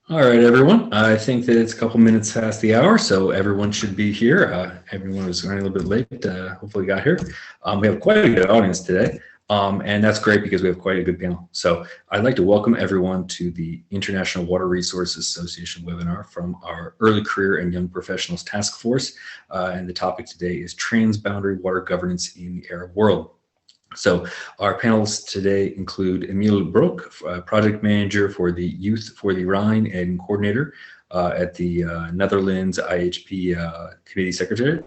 All right, everyone. I think that it's a couple minutes past the hour, so everyone should be here. Everyone was running a little bit late. Hopefully, got here. We have quite a good audience today, and that's great because we have quite a good panel. So, I'd like to welcome everyone to the International Water Resources Association webinar from our Early Career and Young Professionals Task Force. And the topic today is Transboundary Water Governance in the Arab World. So our panelists today include Emile Broek, project manager for the Youth for the Rhine and coordinator at the Netherlands IHP committee secretary.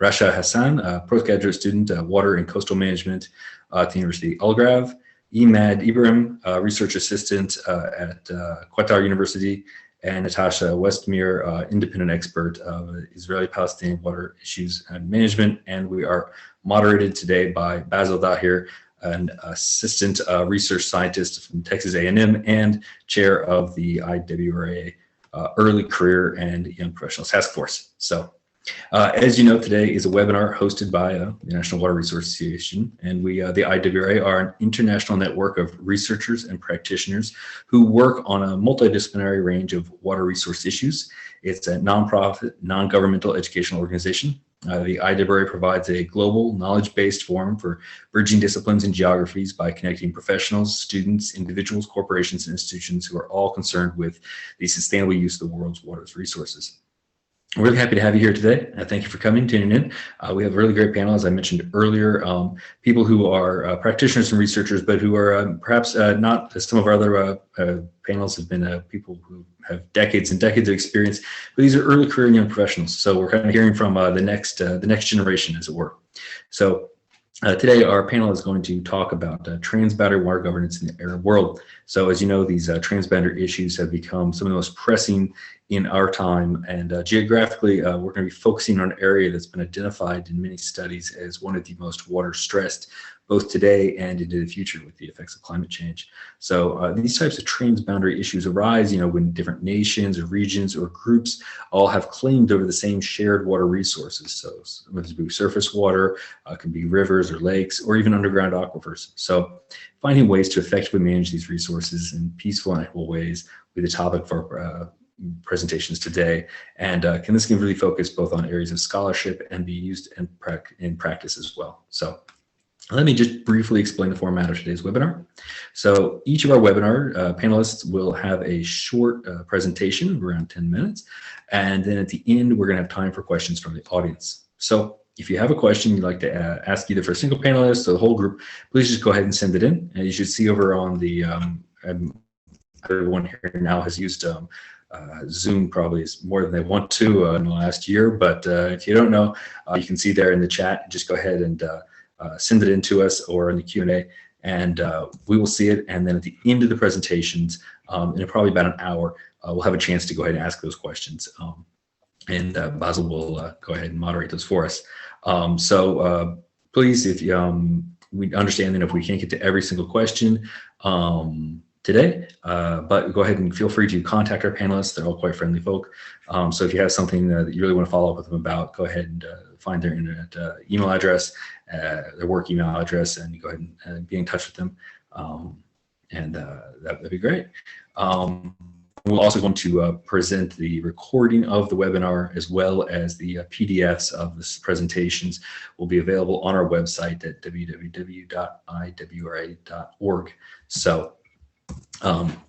Rasha Hassan, postgraduate student, water and coastal management at the University of Algarve. Emad Ibrahim, research assistant at Qatar University. And Natasha Westmere, independent expert of Israeli-Palestinian water issues and management. And we are moderated today by Basil Dahir, an assistant research scientist from Texas A&M and chair of the IWRA Early Career and Young Professionals Task Force. So as you know, today is a webinar hosted by the National Water Resources Association, and we, the IWRA, are an international network of researchers and practitioners who work on a multidisciplinary range of water resource issues. It's a nonprofit, non-governmental educational organization. The IWRA provides a global, knowledge-based forum for bridging disciplines and geographies by connecting professionals, students, individuals, corporations, and institutions who are all concerned with the sustainable use of the world's water resources. We're really happy to have you here today. Thank you for coming, tuning in. We have a really great panel, as I mentioned earlier, people who are practitioners and researchers, but who are perhaps not, as some of our other panels have been people who have decades and decades of experience, but these are early career and young professionals. So we're kind of hearing from the next generation, as it were. So today, our panel is going to talk about transboundary water governance in the Arab world. So as you know, these transboundary issues have become some of the most pressing in our time. And geographically, we're going to be focusing on an area that's been identified in many studies as one of the most water stressed, both today and into the future with the effects of climate change. So these types of transboundary issues arise, when different nations or regions or groups all have claims over the same shared water resources. So whether it be surface water, can be rivers or lakes, or even underground aquifers. So finding ways to effectively manage these resources in peaceful and equitable ways will be the topic for presentations today, and this can really focus both on areas of scholarship and be used in practice as well. So let me just briefly explain the format of today's webinar. So each of our webinar panelists will have a short presentation of around 10 minutes, and then at the end we're going to have time for questions from the audience. So if you have a question you'd like to ask either for a single panelist or the whole group, please just go ahead and send it in. And you should see over on the everyone here now has used Zoom probably is more than they want to in the last year, but if you don't know, you can see there in the chat. Just go ahead and send it in to us or in the Q&A, and we will see it. And then at the end of the presentations, in probably about an hour, we'll have a chance to go ahead and ask those questions. And Basil will go ahead and moderate those for us. So please, if we understand that if we can't get to every single question today, but go ahead and feel free to contact our panelists. They're all quite friendly folk. So if you have something that you really want to follow up with them about, go ahead and find their internet email address, their work email address, and you go ahead and be in touch with them. And that'd be great. We're also going to present the recording of the webinar as well as the PDFs of the presentations will be available on our website at www.iwra.org. So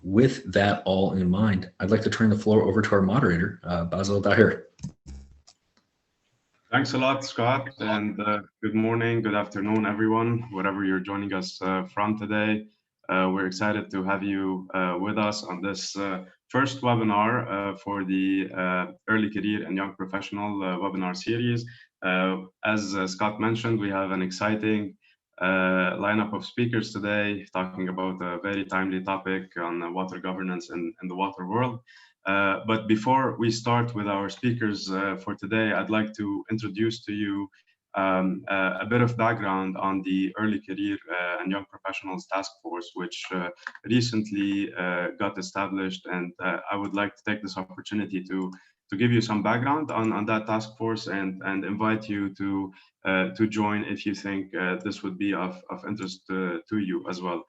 with that all in mind, I'd like to turn the floor over to our moderator, Basil Dahir. Thanks a lot, Scott, and good morning, good afternoon, everyone, wherever you're joining us from today. We're excited to have you with us on this first webinar for the Early Career and Young Professional webinar series. As Scott mentioned, we have an exciting lineup of speakers today talking about a very timely topic on water governance in the water world. But before we start with our speakers for today, I'd like to introduce to you a bit of background on the Early Career and Young Professionals Task Force, which recently got established. And I would like to take this opportunity to give you some background on that task force and invite you to join if you think this would be of interest to you as well.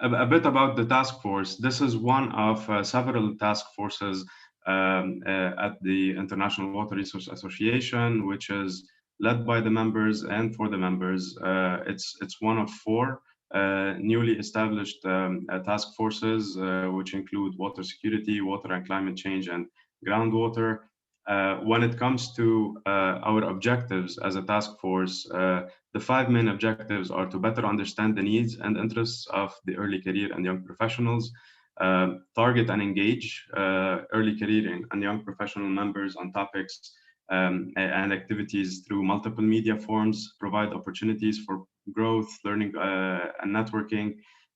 a bit about the task force. This is one of several task forces at the International Water Resource Association, which is led by the members and for the members. It's one of four newly established task forces, which include water security, water and climate change, and groundwater. When it comes to our objectives as a task force, the five main objectives are to better understand the needs and interests of the early career and young professionals, target and engage early career and young professional members on topics and activities through multiple media forms, provide opportunities for growth, learning, and networking,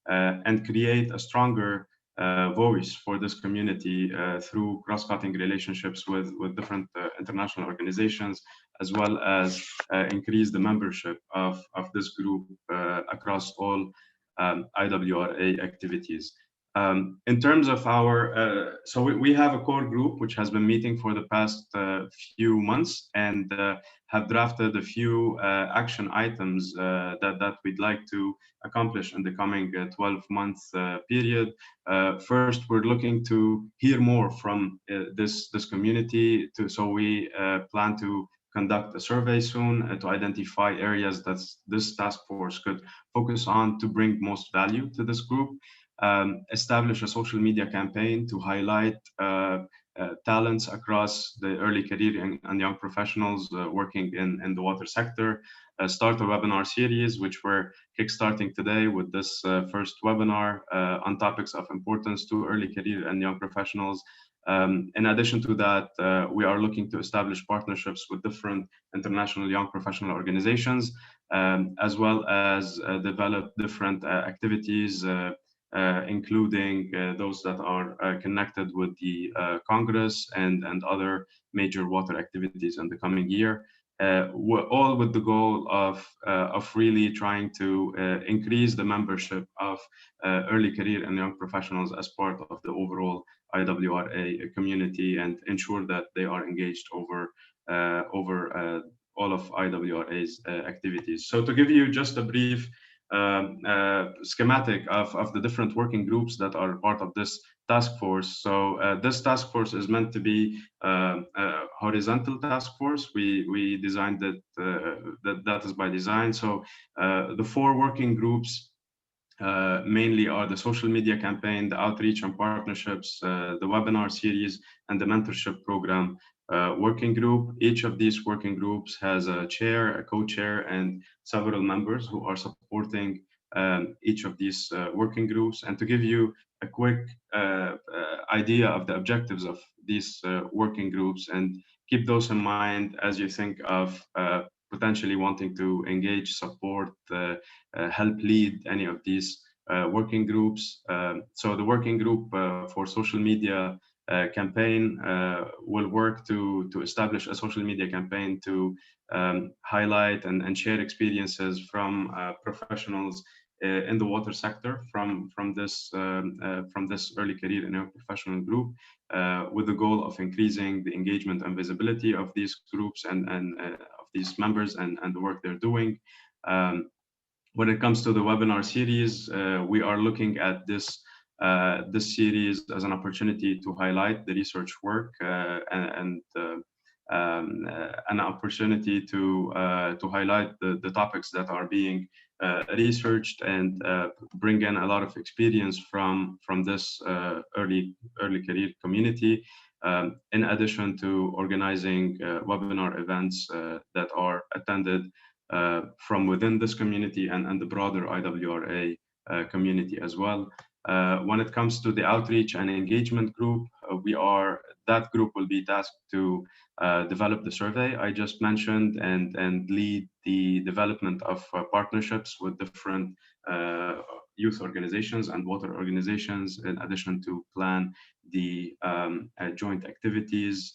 and create a stronger voice for this community through cross-cutting relationships with different international organizations, as well as increase the membership of this group across all IWRA activities. In terms of our, so we have a core group which has been meeting for the past few months and have drafted a few action items that we'd like to accomplish in the coming 12-month period. First, we're looking to hear more from this community. So we plan to conduct a survey soon to identify areas that this task force could focus on to bring most value to this group. Establish a social media campaign to highlight talents across the early career and young professionals working in the water sector. Start a webinar series, which we're kickstarting today with this first webinar on topics of importance to early career and young professionals. In addition to that, we are looking to establish partnerships with different international young professional organizations, as well as develop different activities including those that are connected with the Congress and other major water activities in the coming year. All with the goal of really trying to increase the membership of early career and young professionals as part of the overall IWRA community and ensure that they are engaged over all of IWRA's activities. So to give you just a brief schematic of the different working groups that are part of this task force. So this task force is meant to be a horizontal task force. We designed it, that is by design. So the four working groups mainly are the social media campaign, the outreach and partnerships, the webinar series, and the mentorship program working group. Each of these working groups has a chair, a co-chair, and several members who are supporting each of these working groups. And to give you a quick idea of the objectives of these working groups and keep those in mind as you think of potentially wanting to engage, support, help lead any of these working groups. So the working group for social media campaign will work to establish a social media campaign to highlight and share experiences from professionals in the water sector from this early career and young professional group, with the goal of increasing the engagement and visibility of these groups and of these members and the work they're doing. When it comes to the webinar series, we are looking at this series as an opportunity to highlight the research work and an opportunity to highlight the topics that are being researched and bring in a lot of experience from this early career community. In addition to organizing webinar events that are attended from within this community and the broader IWRA community as well. When it comes to the outreach and engagement group, that group will be tasked to develop the survey I just mentioned and lead the development of partnerships with different youth organizations and water organizations, in addition to plan the joint activities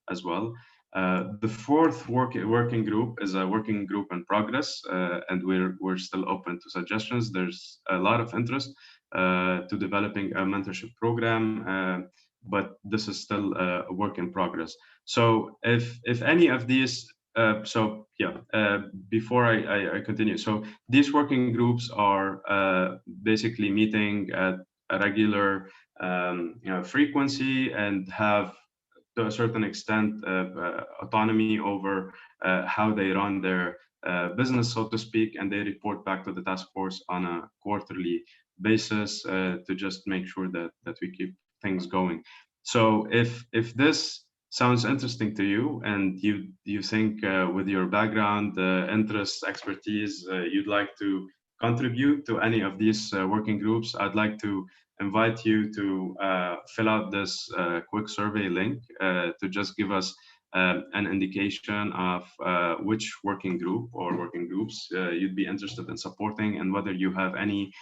as well. The fourth working group is a working group in progress, and we're still open to suggestions. There's a lot of interest to developing a mentorship program, but this is still a work in progress. So if any of these before I continue, so these working groups are basically meeting at a regular frequency and have, to a certain extent, autonomy over how they run their business, so to speak, and they report back to the task force on a quarterly basis to just make sure that we keep things going. So if this sounds interesting to you and you think with your background, interests, expertise, you'd like to contribute to any of these working groups, I'd like to invite you to fill out this quick survey link to just give us an indication of which working group or working groups you'd be interested in supporting, and whether you have any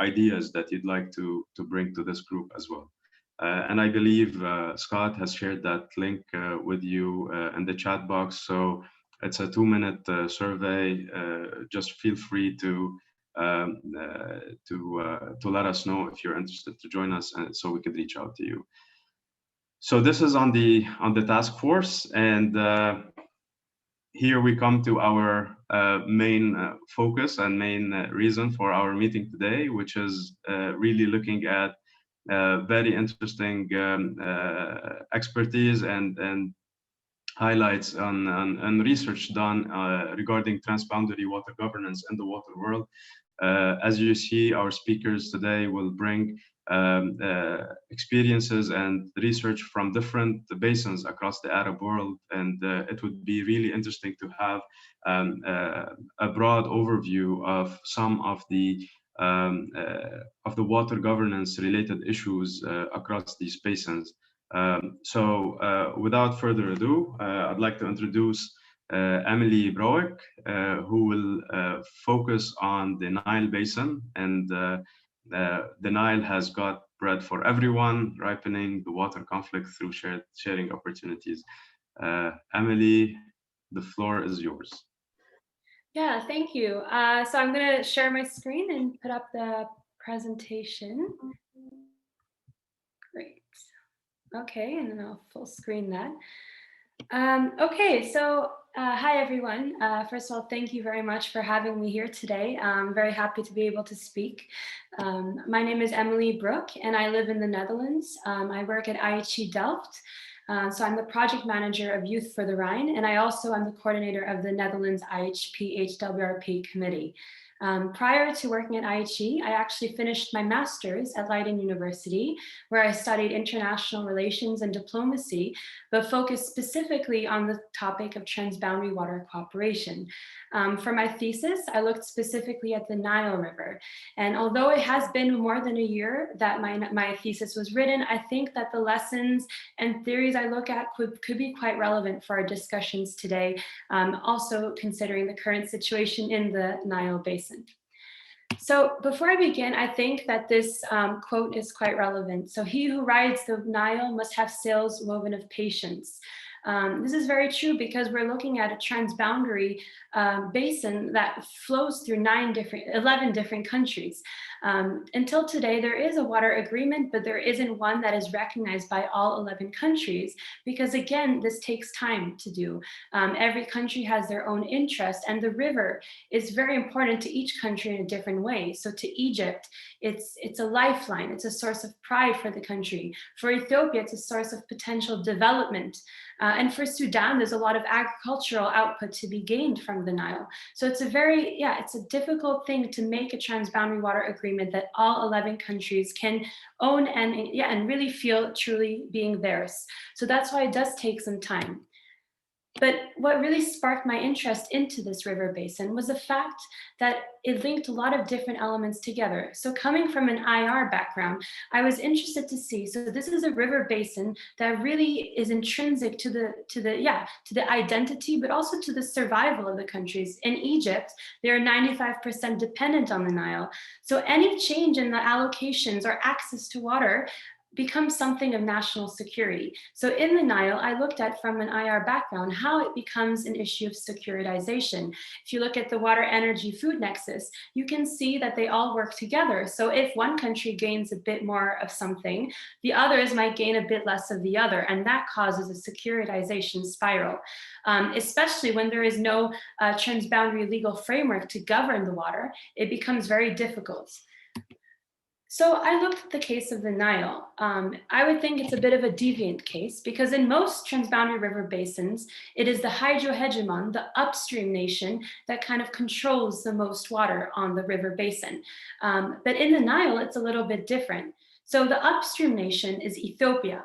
ideas that you'd like to bring to this group as well. And I believe Scott has shared that link with you in the chat box. So it's a 2-minute survey. Just feel free to let us know if you're interested to join us, and so we could reach out to you. So this is on the task force, and here we come to our main focus and main reason for our meeting today, which is really looking at very interesting expertise and highlights on research done regarding transboundary water governance in the water world. As you see, our speakers today will bring experiences and research from different basins across the Arab world, and it would be really interesting to have a broad overview of some of the water governance related issues across these basins. So without further ado, I'd like to introduce Emily Broek, who will focus on the Nile Basin. And the Nile has got bread for everyone, ripening the water conflict through sharing opportunities. Emily, the floor is yours. Yeah, thank you. So I'm going to share my screen and put up the presentation. Great. Okay, and then I'll full screen that. Okay, so hi everyone. First of all, thank you very much for having me here today. I'm very happy to be able to speak. My name is Emily Broek and I live in the Netherlands. I work at IHE Delft. So I'm the project manager of Youth for the Rhine, and I also am the coordinator of the Netherlands IHP HWRP committee. Prior to working at IHE, I actually finished my master's at Leiden University, where I studied international relations and diplomacy, but focused specifically on the topic of transboundary water cooperation. For my thesis, I looked specifically at the Nile River. And although it has been more than a year that my thesis was written, I think that the lessons and theories I look at could be quite relevant for our discussions today, also considering the current situation in the Nile Basin. So before I begin, I think that this quote is quite relevant. So he who rides the Nile must have sails woven of patience. This is very true because we're looking at a transboundary basin that flows through 11 different countries. Until today, there is a water agreement, but there isn't one that is recognized by all 11 countries because, again, this takes time to do. Every country has their own interest, and the river is very important to each country in a different way. So to Egypt, it's a lifeline. It's a source of pride for the country. For Ethiopia, it's a source of potential development. And for Sudan, there's a lot of agricultural output to be gained from the Nile. So it's it's a difficult thing to make a transboundary water agreement that all 11 countries can own and really feel truly being theirs. So that's why it does take some time. But what really sparked my interest into this river basin was the fact that it linked a lot of different elements together. So coming from an IR background, I was interested to see, so this is a river basin that really is intrinsic to the identity, but also to the survival of the countries. In Egypt, they are 95% dependent on the Nile. So any change in the allocations or access to water becomes something of national security. So in the Nile, I looked at from an IR background how it becomes an issue of securitization. If you look at the water, energy, food nexus, you can see that they all work together. So if one country gains a bit more of something, the others might gain a bit less of the other, and that causes a securitization spiral, especially when there is no transboundary legal framework to govern the water. It becomes very difficult. So I looked at the case of the Nile. I would think it's a bit of a deviant case because in most transboundary river basins, it is the hydrohegemon, the upstream nation, that kind of controls the most water on the river basin. But in the Nile, it's a little bit different. So the upstream nation is Ethiopia.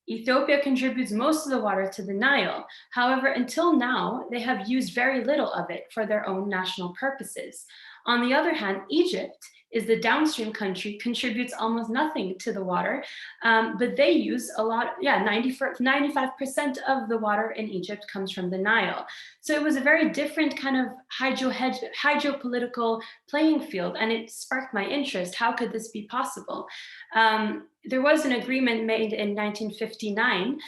Ethiopia contributes most of the water to the Nile. However, until now, they have used very little of it for their own national purposes. On the other hand, Egypt is the downstream country, contributes almost nothing to the water, but they use a lot, 95% of the water in Egypt comes from the Nile. So it was a very different kind of hydropolitical playing field, and it sparked my interest. How could this be possible? There was an agreement made in 1959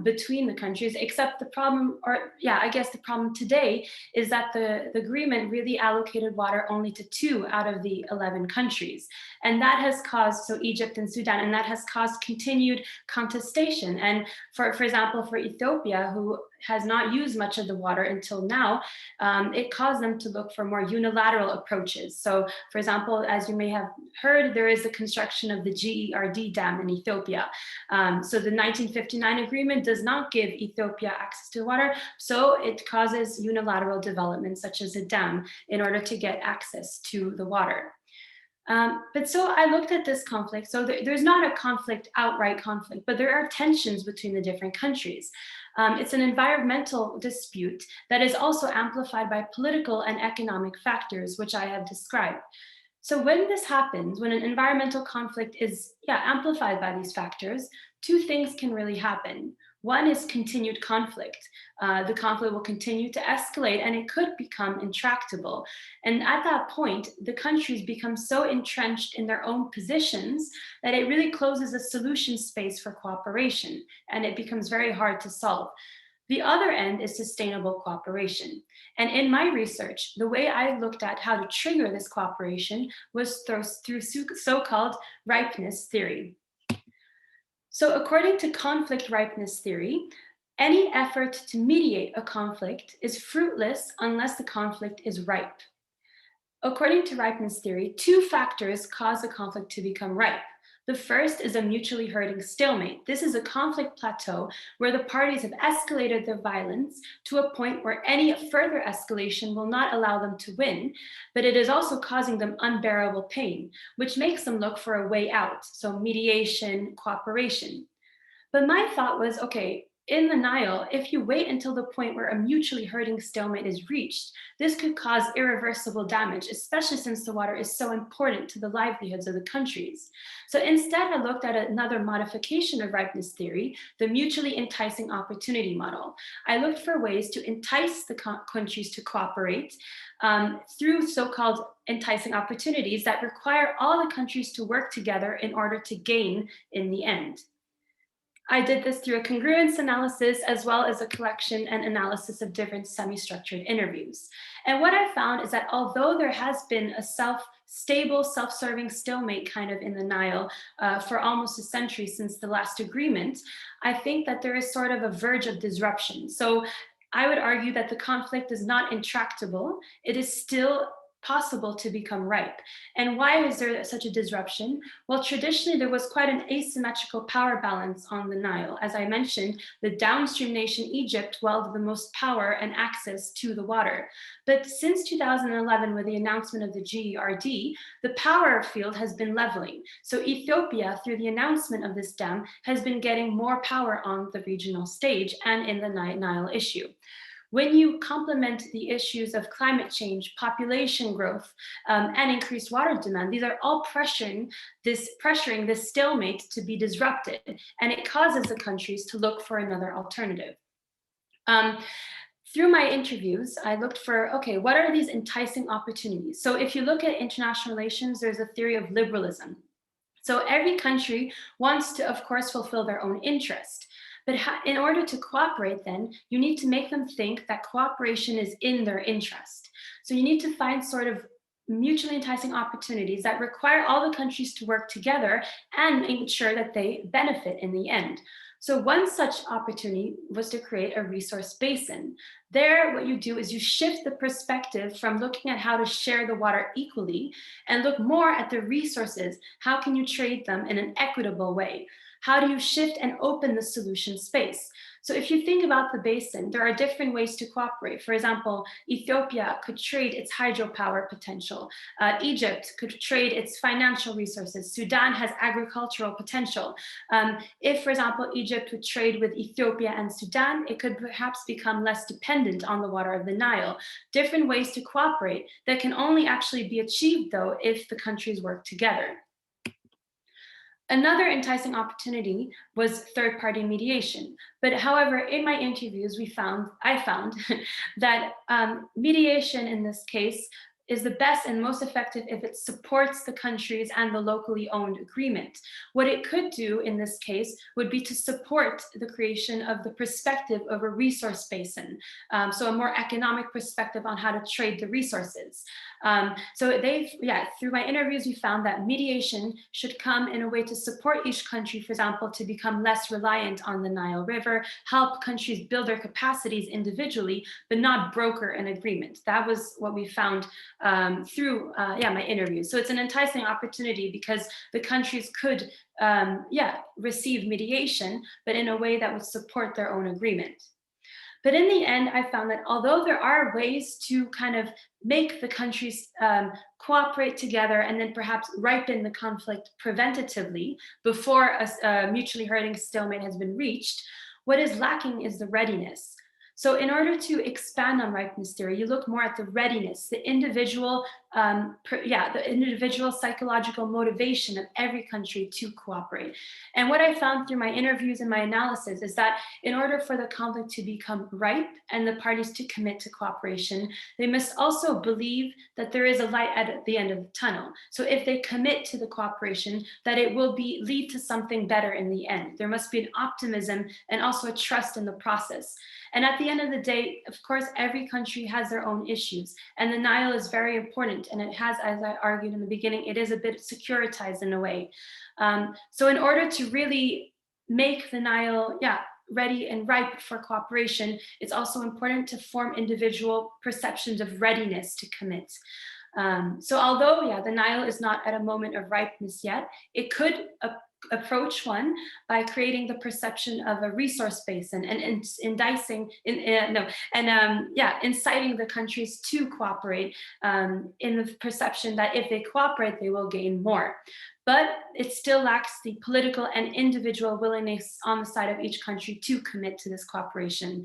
between the countries, except the problem, I guess the problem today is that the agreement really allocated water only to 2 out of the 11 countries. And that has caused, so Egypt and Sudan, and that has caused continued contestation. And for example, for Ethiopia, who has not used much of the water until now, it caused them to look for more unilateral approaches. So for example, as you may have heard, there is the construction of the GERD dam in Ethiopia. So the 1959 agreement does not give Ethiopia access to water, so it causes unilateral development such as a dam in order to get access to the water. But so I looked at this conflict. So there's not a conflict, outright conflict, but there are tensions between the different countries. It's an environmental dispute that is also amplified by political and economic factors, which I have described. So when this happens, when an environmental conflict is amplified by these factors, 2 things can really happen. One is continued conflict. The conflict will continue to escalate and it could become intractable. And at that point, the countries become so entrenched in their own positions that it really closes a solution space for cooperation, and it becomes very hard to solve. The other end is sustainable cooperation. And in my research, the way I looked at how to trigger this cooperation was through so-called ripeness theory. So according to conflict ripeness theory, any effort to mediate a conflict is fruitless unless the conflict is ripe. According to ripeness theory, 2 factors cause a conflict to become ripe. The first is a mutually hurting stalemate. This is a conflict plateau where the parties have escalated their violence to a point where any further escalation will not allow them to win, but it is also causing them unbearable pain, which makes them look for a way out, so mediation, cooperation. But my thought was, okay, in the Nile, if you wait until the point where a mutually hurting stalemate is reached, this could cause irreversible damage, especially since the water is so important to the livelihoods of the countries. So instead, I looked at another modification of ripeness theory, the mutually enticing opportunity model. I looked for ways to entice the countries to cooperate through so-called enticing opportunities that require all the countries to work together in order to gain in the end. I did this through a congruence analysis as well as a collection and analysis of different semi-structured interviews. And what I found is that although there has been a stable, self-serving stalemate kind of in the Nile for almost a century since the last agreement, I think that there is sort of a verge of disruption. So I would argue that the conflict is not intractable. It is still possible to become ripe. And why is there such a disruption? Well, traditionally, there was quite an asymmetrical power balance on the Nile. As I mentioned, the downstream nation Egypt wielded the most power and access to the water. But since 2011, with the announcement of the GERD, the power field has been leveling. So Ethiopia, through the announcement of this dam, has been getting more power on the regional stage and in the Nile issue. When you complement the issues of climate change, population growth, and increased water demand, these are all pressuring this stalemate to be disrupted, and it causes the countries to look for another alternative. Through my interviews, I looked for, okay, what are these enticing opportunities? So if you look at international relations, there's a theory of liberalism. So every country wants to, of course, fulfill their own interest. But in order to cooperate, then, you need to make them think that cooperation is in their interest. So you need to find sort of mutually enticing opportunities that require all the countries to work together and ensure that they benefit in the end. So one such opportunity was to create a resource basin. There, what you do is you shift the perspective from looking at how to share the water equally and look more at the resources. How can you trade them in an equitable way? How do you shift and open the solution space? So if you think about the basin, there are different ways to cooperate. For example, Ethiopia could trade its hydropower potential. Egypt could trade its financial resources. Sudan has agricultural potential. If, for example, Egypt would trade with Ethiopia and Sudan, it could perhaps become less dependent on the water of the Nile. Different ways to cooperate that can only actually be achieved, though, if the countries work together. Another enticing opportunity was third-party mediation. But however, in my interviews, I found that mediation in this case is the best and most effective if it supports the countries and the locally owned agreement. What it could do in this case would be to support the creation of the perspective of a resource basin, so a more economic perspective on how to trade the resources. Through my interviews, we found that mediation should come in a way to support each country, for example, to become less reliant on the Nile River, help countries build their capacities individually, but not broker an agreement. That was what we found through my interviews. So it's an enticing opportunity because the countries could receive mediation, but in a way that would support their own agreement. But in the end, I found that although there are ways to kind of make the countries cooperate together and then perhaps ripen the conflict preventatively before a mutually hurting stalemate has been reached, what is lacking is the readiness. So in order to expand on ripeness theory, you look more at the readiness, the individual psychological motivation of every country to cooperate. And what I found through my interviews and my analysis is that in order for the conflict to become ripe and the parties to commit to cooperation, they must also believe that there is a light at the end of the tunnel. So if they commit to the cooperation, that it will lead to something better in the end. There must be an optimism and also a trust in the process. And at the end of the day, of course, every country has their own issues, and the Nile is very important, and it has, as I argued in the beginning, it is a bit securitized in a way. So in order to really make the Nile, ready and ripe for cooperation, it's also important to form individual perceptions of readiness to commit. So although, the Nile is not at a moment of ripeness yet, it could approach one by creating the perception of a resource basin and inciting the countries to cooperate in the perception that if they cooperate, they will gain more. But it still lacks the political and individual willingness on the side of each country to commit to this cooperation.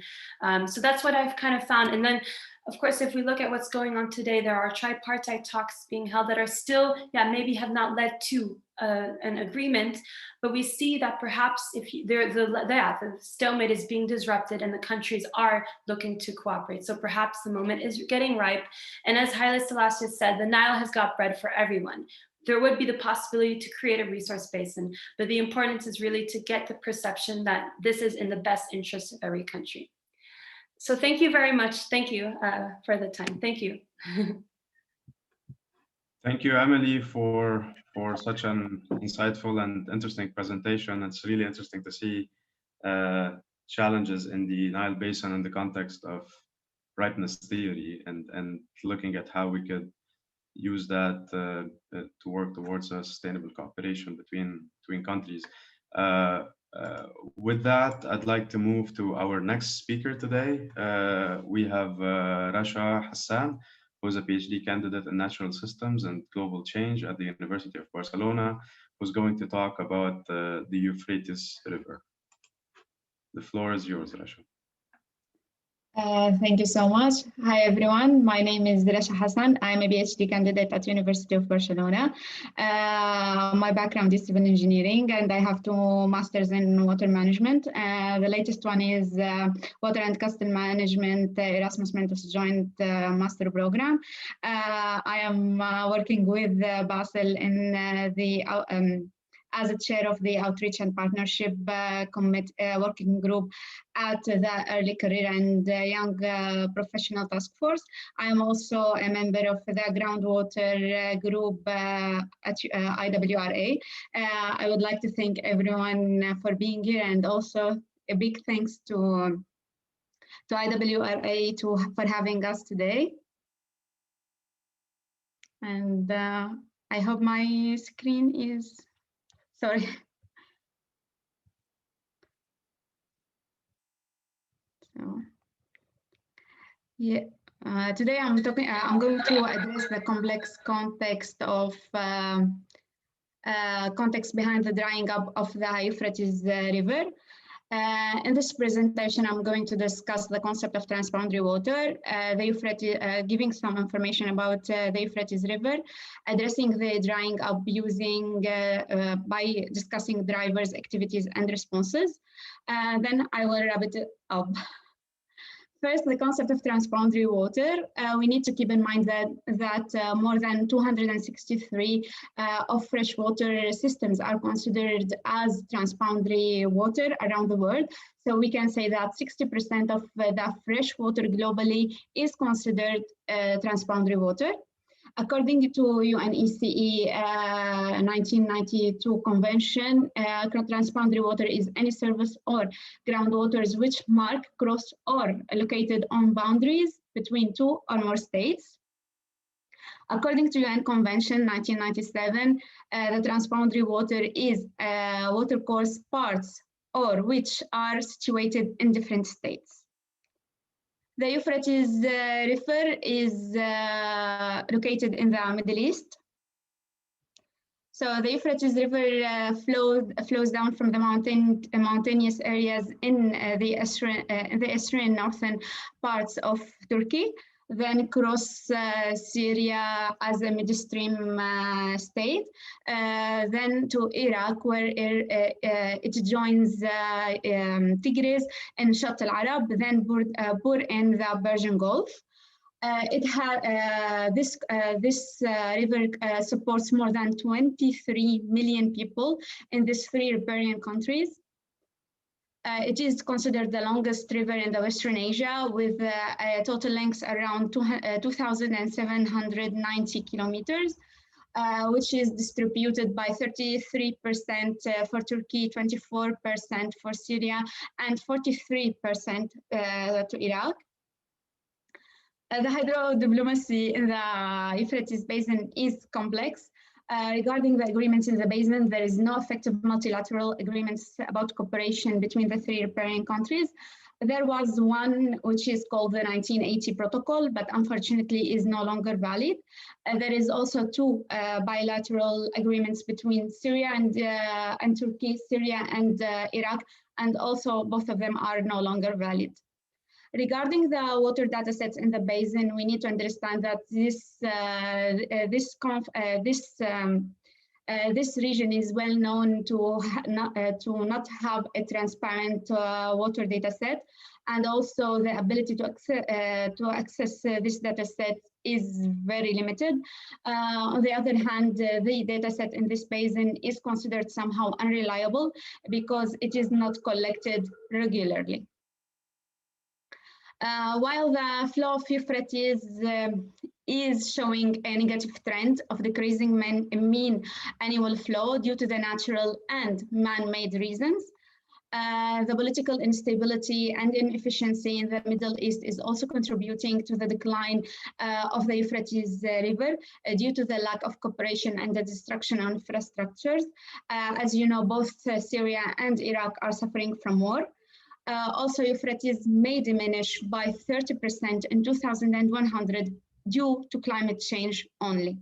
So that's what I've kind of found. And then, of course, if we look at what's going on today, there are tripartite talks being held that are still, maybe have not led to an agreement, but we see that perhaps if the stalemate is being disrupted and the countries are looking to cooperate. So perhaps the moment is getting ripe. And as Haile Selassie said, the Nile has got bread for everyone. There would be the possibility to create a resource basin, but the importance is really to get the perception that this is in the best interest of every country. So thank you very much. Thank you for the time. Thank you. Thank you, Emily, for such an insightful and interesting presentation. It's really interesting to see challenges in the Nile Basin in the context of ripeness theory and looking at how we could use that to work towards a sustainable cooperation between countries. With that, I'd like to move to our next speaker today. We have Rasha Hassan, who is a PhD candidate in natural systems and global change at the University of Barcelona, who's going to talk about the Euphrates River. The floor is yours, Rasha. Thank you so much. Hi, everyone. My name is Rasha Hassan. I'm a PhD candidate at University of Barcelona. My background is civil engineering, and I have 2 masters in water management. The latest one is water and coastal management, Erasmus Mentos joint master program. I am working with Basil in the as a chair of the Outreach and Partnership Working Group at the Early Career and Young Professional Task Force. I am also a member of the Groundwater Group at IWRA. I would like to thank everyone for being here, and also a big thanks to IWRA for having us today. And I hope my screen is, sorry. So, yeah, today I'm going to address the complex context behind the drying up of the Euphrates River. In this presentation, I'm going to discuss the concept of transboundary water, the Euphrates, giving some information about the Euphrates River, addressing the drying up by discussing drivers, activities, and responses. Then I will wrap it up. First, the concept of transboundary water. We need to keep in mind that more than 263 of freshwater systems are considered as transboundary water around the world. So we can say that 60% of the fresh water globally is considered transboundary water. According to UNECE 1992 convention, transboundary water is any surface or groundwaters which mark, cross, or located on boundaries between two or more states. According to UN Convention 1997, the transboundary water is watercourse parts or which are situated in different states. The Euphrates River is located in the Middle East. So the Euphrates River flows down from the mountainous areas in the estuarine northern parts of Turkey, then cross Syria as a midstream state, then to Iraq, where it joins Tigris and Shatt al-Arab, then Bur in the Persian Gulf. This river supports more than 23 million people in these three riparian countries. It is considered the longest river in the Western Asia, with a total length around 2,790 kilometers, which is distributed by 33% for Turkey, 24% for Syria, and 43% to Iraq. The hydro diplomacy in the Euphrates Basin is complex. Regarding the agreements in the basin, there is no effective multilateral agreements about cooperation between the three riparian countries. There was one which is called the 1980 protocol, but unfortunately is no longer valid. There is also two bilateral agreements between Syria and Turkey, Syria and Iraq, and also both of them are no longer valid. Regarding the water data sets in the basin, we need to understand that this region is well known to not have a transparent water data set, and also the ability to access this data set is very limited. On the other hand, the data set in this basin is considered somehow unreliable because it is not collected regularly. While the flow of Euphrates is showing a negative trend of decreasing mean annual flow due to the natural and man-made reasons, the political instability and inefficiency in the Middle East is also contributing to the decline of the Euphrates River due to the lack of cooperation and the destruction of infrastructures. As you know, both Syria and Iraq are suffering from war. Also, Euphrates may diminish by 30% in 2100 due to climate change only.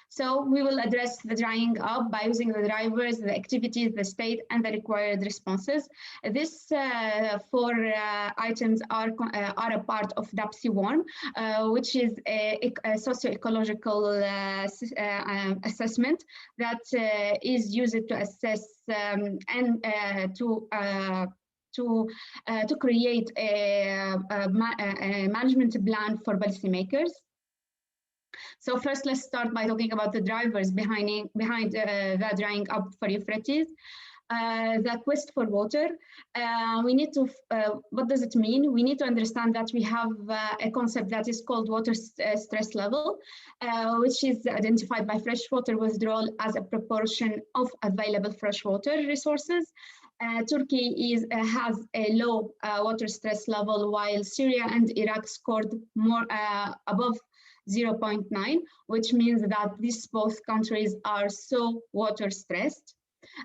So we will address the drying up by using the drivers, the activities, the state, and the required responses. These four items are a part of DAPSI-1, which is a socio-ecological assessment that is used to assess and to create a management plan for policymakers. So first, let's start by talking about the drivers behind the drying up for Euphrates. The quest for water, we need to, what does it mean? We need to understand that we have a concept that is called water stress level, which is identified by freshwater withdrawal as a proportion of available freshwater resources. Turkey has a low water stress level, while Syria and Iraq scored more above 0.9, which means that these both countries are so water stressed.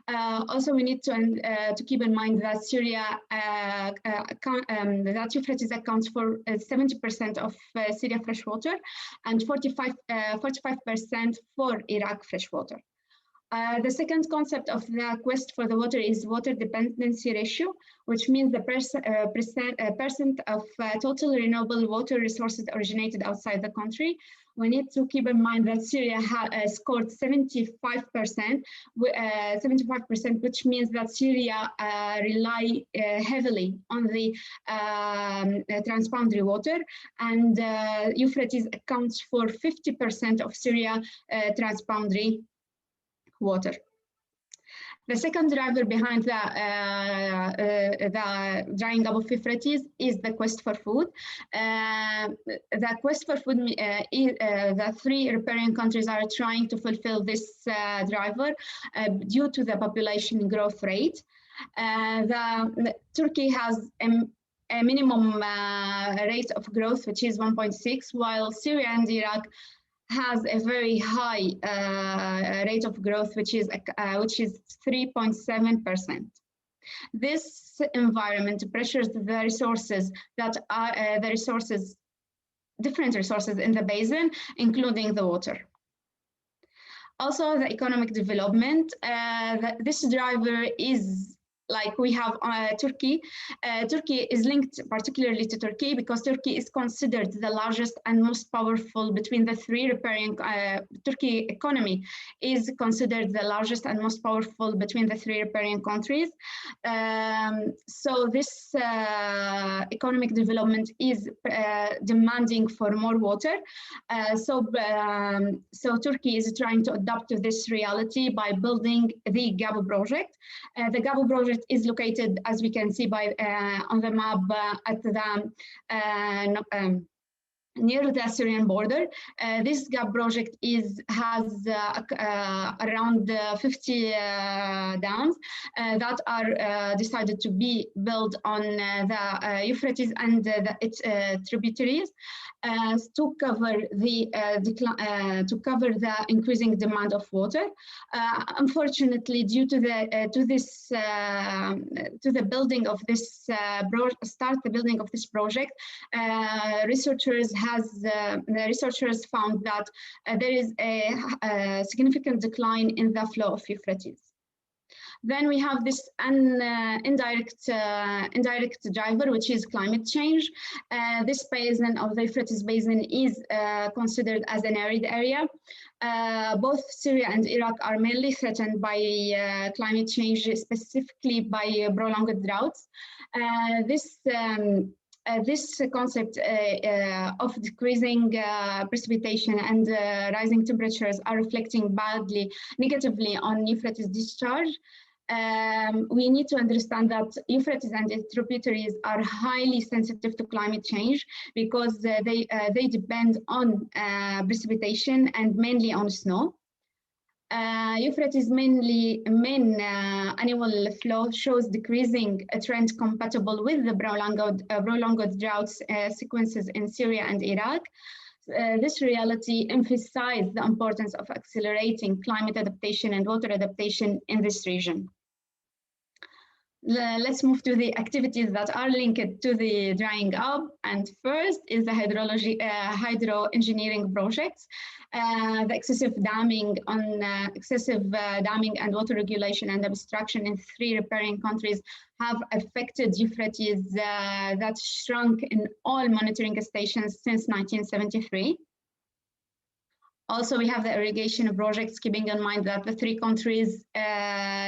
Also, we need to keep in mind that Syria, that Euphrates accounts for 70% of Syria freshwater and 45% for Iraq freshwater. The second concept of the quest for the water is water dependency ratio, which means the percent of total renewable water resources originated outside the country. We need to keep in mind that Syria scored 75%, which means that Syria rely heavily on the transboundary water, and Euphrates accounts for 50% of Syria transboundary water. The second driver behind the drying up of Euphrates is the quest for food. The quest for food, the three riparian countries are trying to fulfill this driver due to the population growth rate. Turkey has a minimum rate of growth, which is 1.6, while Syria and Iraq has a very high rate of growth, which is 3.7%. This environment pressures the resources that are different resources in the basin, including the water. Also, the economic development. This driver is like we have Turkey. Turkey is linked particularly to Turkey because Turkey is considered the largest and most powerful between the three riparian. Turkey economy is considered the largest and most powerful between the three riparian countries. So this economic development is demanding for more water. So Turkey is trying to adapt to this reality by building the Gabo project. The Gabo project is located, as we can see by on the map, at the near the Syrian border. This GAP project has around 50 dams that are decided to be built on the Euphrates and its tributaries to cover the increasing demand of water. Unfortunately, due to the building of this project, the researchers found that there is a significant decline in the flow of Euphrates. Then we have this indirect driver, which is climate change. This basin of the Euphrates Basin is considered as an arid area. Both Syria and Iraq are mainly threatened by climate change, specifically by prolonged droughts. This concept of decreasing precipitation and rising temperatures are reflecting negatively on Euphrates discharge. We need to understand that Euphrates and its tributaries are highly sensitive to climate change because they depend on precipitation and mainly on snow. Euphrates main annual flow shows decreasing a trend compatible with the prolonged droughts sequences in Syria and Iraq. This reality emphasizes the importance of accelerating climate adaptation and water adaptation in this region. Let's move to the activities that are linked to the drying up. And first is the hydro engineering projects. The excessive damming and water regulation and obstruction in 3 riparian countries have affected Euphrates that shrunk in all monitoring stations since 1973. Also, we have the irrigation projects, keeping in mind that the 3 countries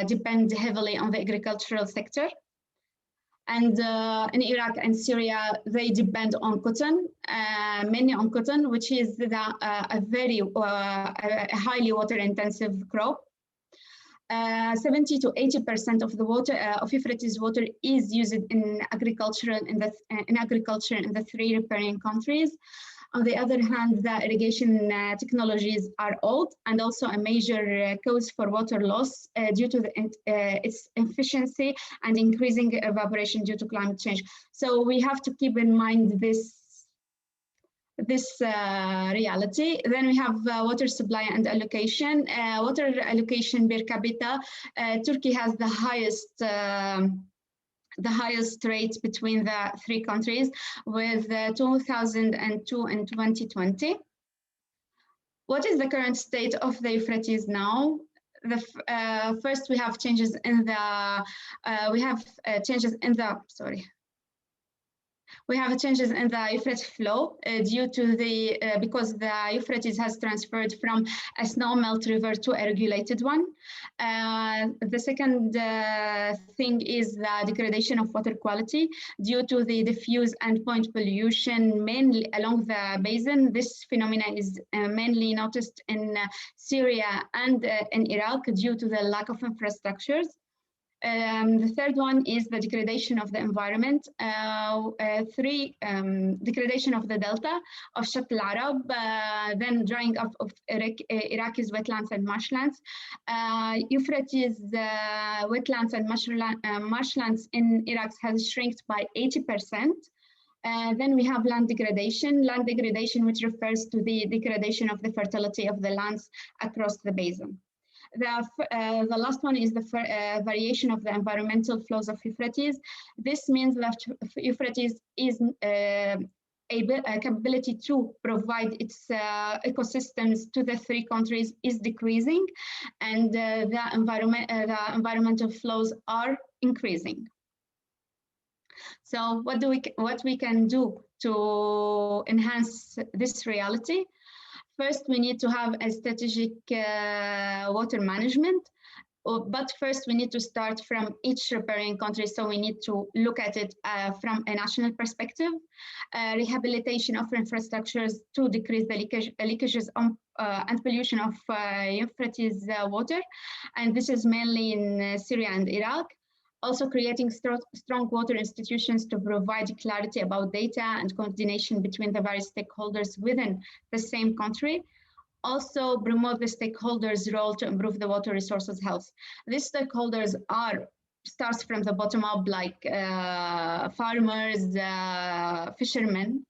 depend heavily on the agricultural sector. And in Iraq and Syria, they depend on cotton, mainly on cotton, which is a very a highly water-intensive crop. 70 to 80% of the water of Euphrates water is used in agriculture in the 3 riparian countries. On the other hand, the irrigation technologies are old and also a major cause for water loss due to its efficiency and increasing evaporation due to climate change. So we have to keep in mind this reality. Then we have water supply and allocation. Water allocation per capita, Turkey has the highest rate between the 3 countries with 2002 and 2020. What is the current state of the Euphrates now? First, we have changes in the Euphrates flow due to because the Euphrates has transferred from a snowmelt river to a regulated one. The second thing is the degradation of water quality due to the diffuse and point pollution mainly along the basin. This phenomenon is mainly noticed in Syria and in Iraq due to the lack of infrastructures. The third one is the degradation of the environment. Degradation of the delta of Shatt al-Arab, then drying up of Iraq's wetlands and marshlands. Euphrates wetlands and marshlands in Iraq has shrunk by 80%. Then we have land degradation, which refers to the degradation of the fertility of the lands across the basin. The last one is the variation of the environmental flows of Euphrates. This means that Euphrates is a capability to provide its ecosystems to the 3 countries is decreasing, and the environmental flows are increasing. So what we can do to enhance this reality? First, we need to have a strategic water management, but first we need to start from each riparian country, so we need to look at it from a national perspective. Rehabilitation of infrastructures to decrease the leakages and pollution of Euphrates water, and this is mainly in Syria and Iraq. Also creating strong water institutions to provide clarity about data and coordination between the various stakeholders within the same country. Also promote the stakeholders' role to improve the water resources health. These stakeholders starts from the bottom up, like farmers, fishermen.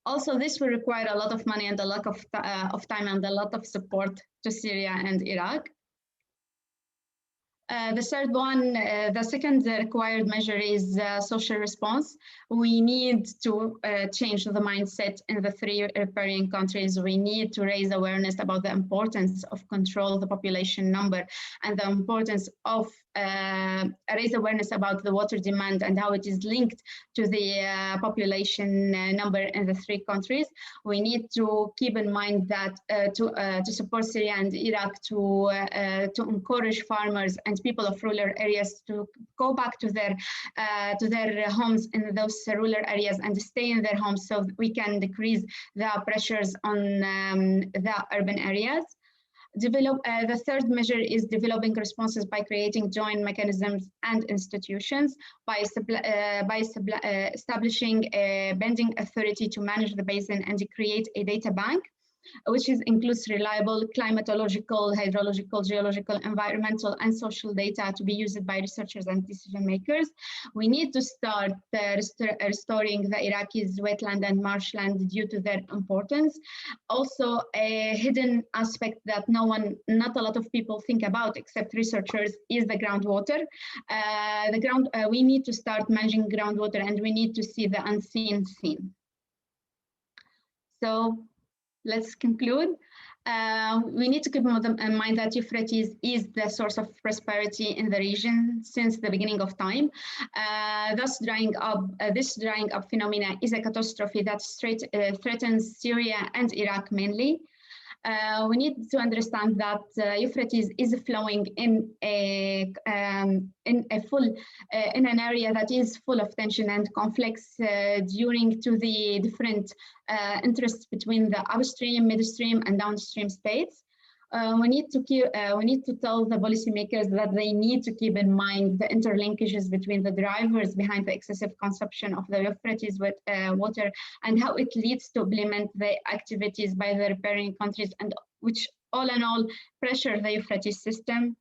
Also, this will require a lot of money and a lot of time and a lot of support to Syria and Iraq. The third one, the second required measure is social response. We need to change the mindset in the 3 riparian countries. We need to raise awareness about the importance of control the population number and the importance of raise awareness about the water demand and how it is linked to the population number in the 3 countries. We need to keep in mind that to support Syria and Iraq to encourage farmers and people of rural areas to go back to their homes in those rural areas and stay in their homes, so we can decrease the pressures on the urban areas. The third measure is developing responses by creating joint mechanisms and institutions, by establishing a binding authority to manage the basin and create a data bank, which includes reliable climatological, hydrological, geological, environmental, and social data to be used by researchers and decision makers. We need to start restoring the Iraqis' wetland and marshland due to their importance. Also, a hidden aspect that not a lot of people think about except researchers is the groundwater. We need to start managing groundwater, and we need to see the unseen scene. So, let's conclude. We need to keep in mind that Euphrates is the source of prosperity in the region since the beginning of time. This drying up phenomena is a catastrophe that threatens Syria and Iraq mainly. We need to understand that Euphrates is flowing in an area that is full of tension and conflicts due to the different interests between the upstream, midstream, and downstream states. We need to tell the policymakers that they need to keep in mind the interlinkages between the drivers behind the excessive consumption of the Euphrates water and how it leads to implement the activities by the riparian countries, and which all in all pressure the Euphrates system.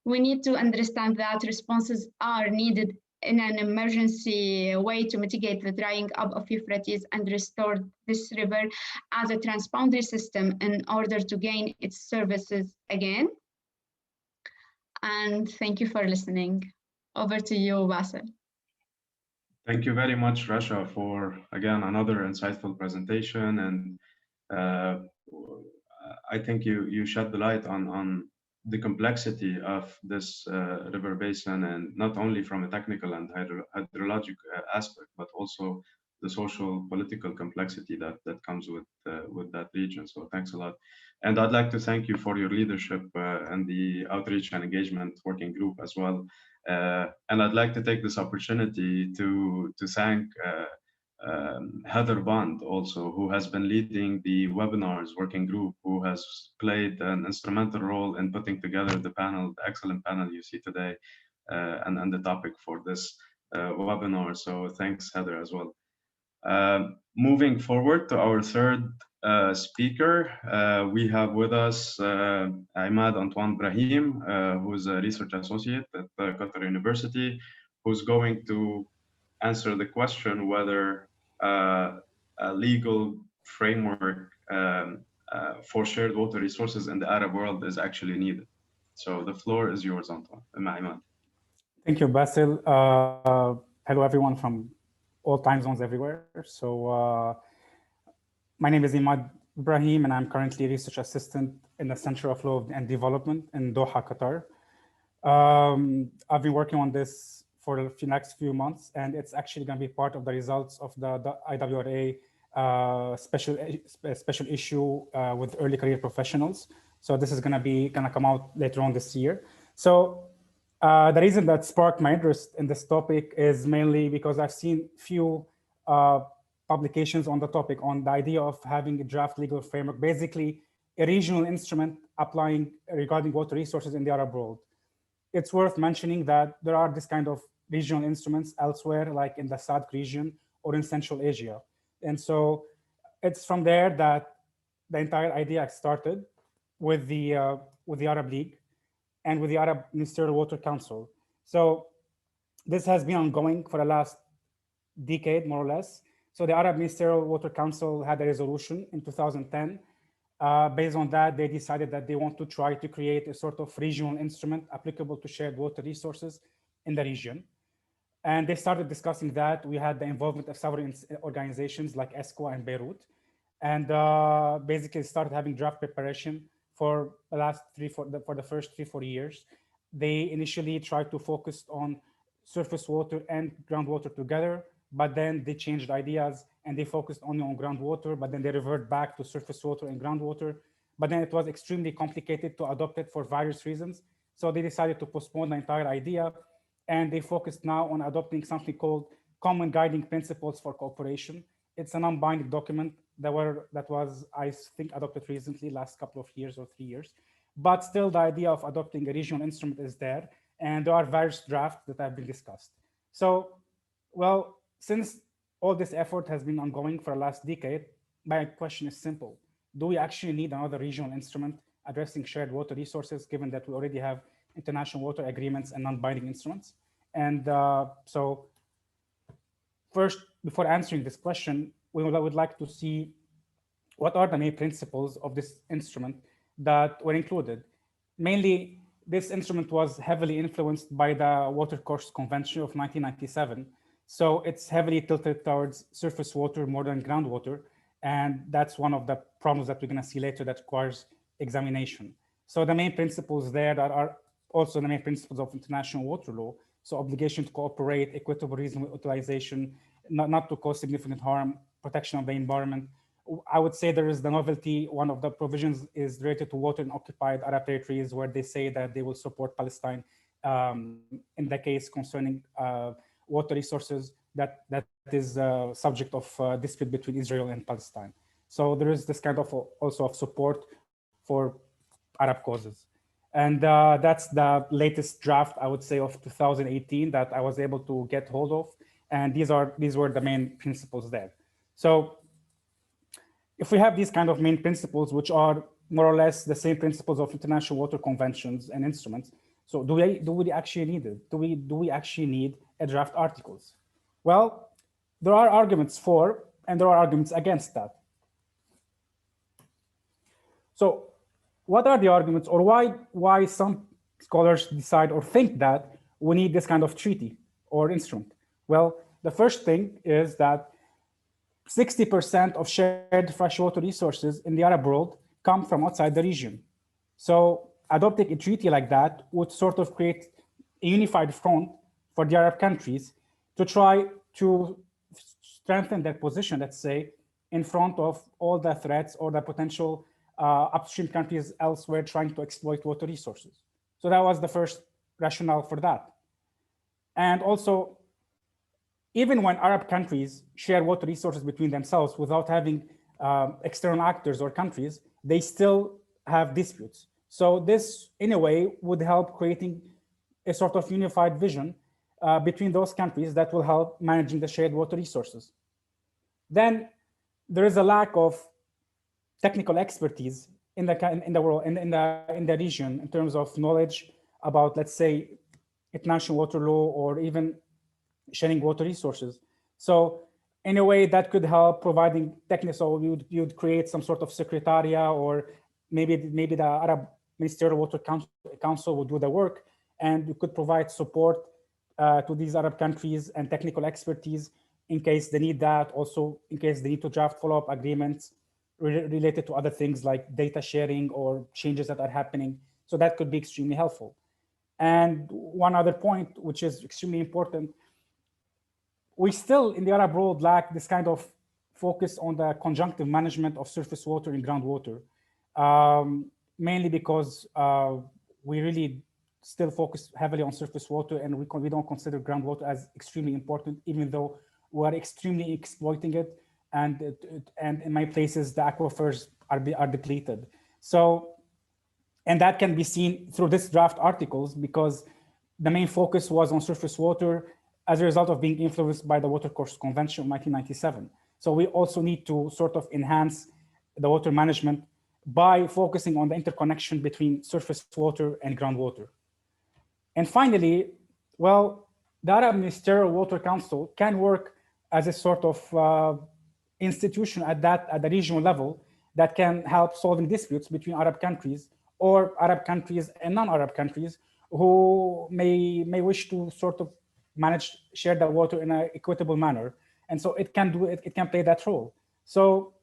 We need to understand that responses are needed in an emergency way to mitigate the drying up of Euphrates and restore this river as a transboundary system in order to gain its services again. And thank you for listening. Over to you, Basil. Thank you very much, Rasha, for, again, another insightful presentation. And I think you shed the light on the complexity of this river basin, and not only from a technical and hydrologic aspect, but also the social political complexity that comes with that region. So thanks a lot. And I'd like to thank you for your leadership and the outreach and engagement working group as well. And I'd like to take this opportunity to thank Heather Bond also, who has been leading the webinars working group, who has played an instrumental role in putting together the panel, the excellent panel you see today, and the topic for this webinar. So thanks, Heather, as well. Moving forward to our third speaker, we have with us Imad Antoine Brahim, who's a research associate at Qatar University, who's going to answer the question whether a legal framework for shared water resources in the Arab world is actually needed. So the floor is yours, Antoine. Imad. Thank you, Basil. Hello, everyone from all time zones everywhere. So my name is Imad Ibrahim, and I'm currently research assistant in the Center of Law and Development in Doha, Qatar. I've been working on this for the next few months, and it's actually going to be part of the results of the IWRA special issue with early career professionals. So this is going to come out later on this year. So the reason that sparked my interest in this topic is mainly because I've seen few publications on the topic, on the idea of having a draft legal framework, basically a regional instrument applying regarding water resources in the Arab world. It's worth mentioning that there are this kind of regional instruments elsewhere, like in the SADC region or in Central Asia. And so it's from there that the entire idea started with the Arab League and with the Arab Ministerial Water Council. So this has been ongoing for the last decade, more or less. So the Arab Ministerial Water Council had a resolution in 2010. Based on that, they decided that they want to try to create a sort of regional instrument applicable to shared water resources in the region. And they started discussing that. We had the involvement of several organizations like ESCO and Beirut, and basically started having draft preparation for the first 3-4 years. They initially tried to focus on surface water and groundwater together, but then they changed ideas and they focused only on groundwater, but then they reverted back to surface water and groundwater. But then it was extremely complicated to adopt it for various reasons. So they decided to postpone the entire idea, and they focused now on adopting something called Common Guiding Principles for Cooperation. It's a non-binding document that was, I think, adopted recently, last couple of years or 3 years. But still, the idea of adopting a regional instrument is there, and there are various drafts that have been discussed. So, well, since all this effort has been ongoing for the last decade, my question is simple. Do we actually need another regional instrument addressing shared water resources, given that we already have international water agreements and non-binding instruments? And so first, before answering this question, we would like to see what are the main principles of this instrument that were included. Mainly, this instrument was heavily influenced by the Water Course Convention of 1997. So it's heavily tilted towards surface water more than groundwater. And that's one of the problems that we're going to see later that requires examination. So the main principles there that are also the main principles of international water law. So obligation to cooperate, equitable reasonable utilization, not to cause significant harm, protection of the environment, I would say there is the novelty. One of the provisions is related to water in occupied Arab territories, where they say that they will support Palestine in the case concerning water resources that is subject of dispute between Israel and Palestine. So there is this kind of also of support for Arab causes. And that's the latest draft, I would say, of 2018 that I was able to get hold of. And these were the main principles there. So if we have these kind of main principles, which are more or less the same principles of international water conventions and instruments, so do we actually need it? Do we actually need a draft articles? Well, there are arguments for and there are arguments against that. So what are the arguments, or why some scholars decide or think that we need this kind of treaty or instrument? Well, the first thing is that 60% of shared freshwater resources in the Arab world come from outside the region. So adopting a treaty like that would sort of create a unified front for the Arab countries to try to strengthen their position, let's say, in front of all the threats or the potential upstream countries elsewhere trying to exploit water resources. So that was the first rationale for that. And also, even when Arab countries share water resources between themselves without having external actors or countries, they still have disputes. So this, in a way, would help creating a sort of unified vision between those countries that will help managing the shared water resources. Then there is a lack of technical expertise in the world, in the region, in terms of knowledge about, let's say, international water law or even sharing water resources. So in a way that could help providing technical, so you'd create some sort of secretariat, or maybe the Arab Ministerial Water Council would do the work, and you could provide support to these Arab countries and technical expertise in case they need that, also in case they need to draft follow-up agreements related to other things like data sharing or changes that are happening. So that could be extremely helpful. And one other point, which is extremely important, we still in the Arab world lack this kind of focus on the conjunctive management of surface water and groundwater, mainly because we really still focus heavily on surface water, and we don't consider groundwater as extremely important, even though we are extremely exploiting it, and in many places the aquifers are depleted. So, and that can be seen through this draft articles, because the main focus was on surface water as a result of being influenced by the Watercourse Convention of 1997. So we also need to sort of enhance the water management by focusing on the interconnection between surface water and groundwater. And finally, well, the Arab Ministerial Water Council can work as a sort of institution at the regional level that can help solving disputes between Arab countries or Arab countries and non-Arab countries who may wish to sort of share the water in an equitable manner. And so it can play that role. So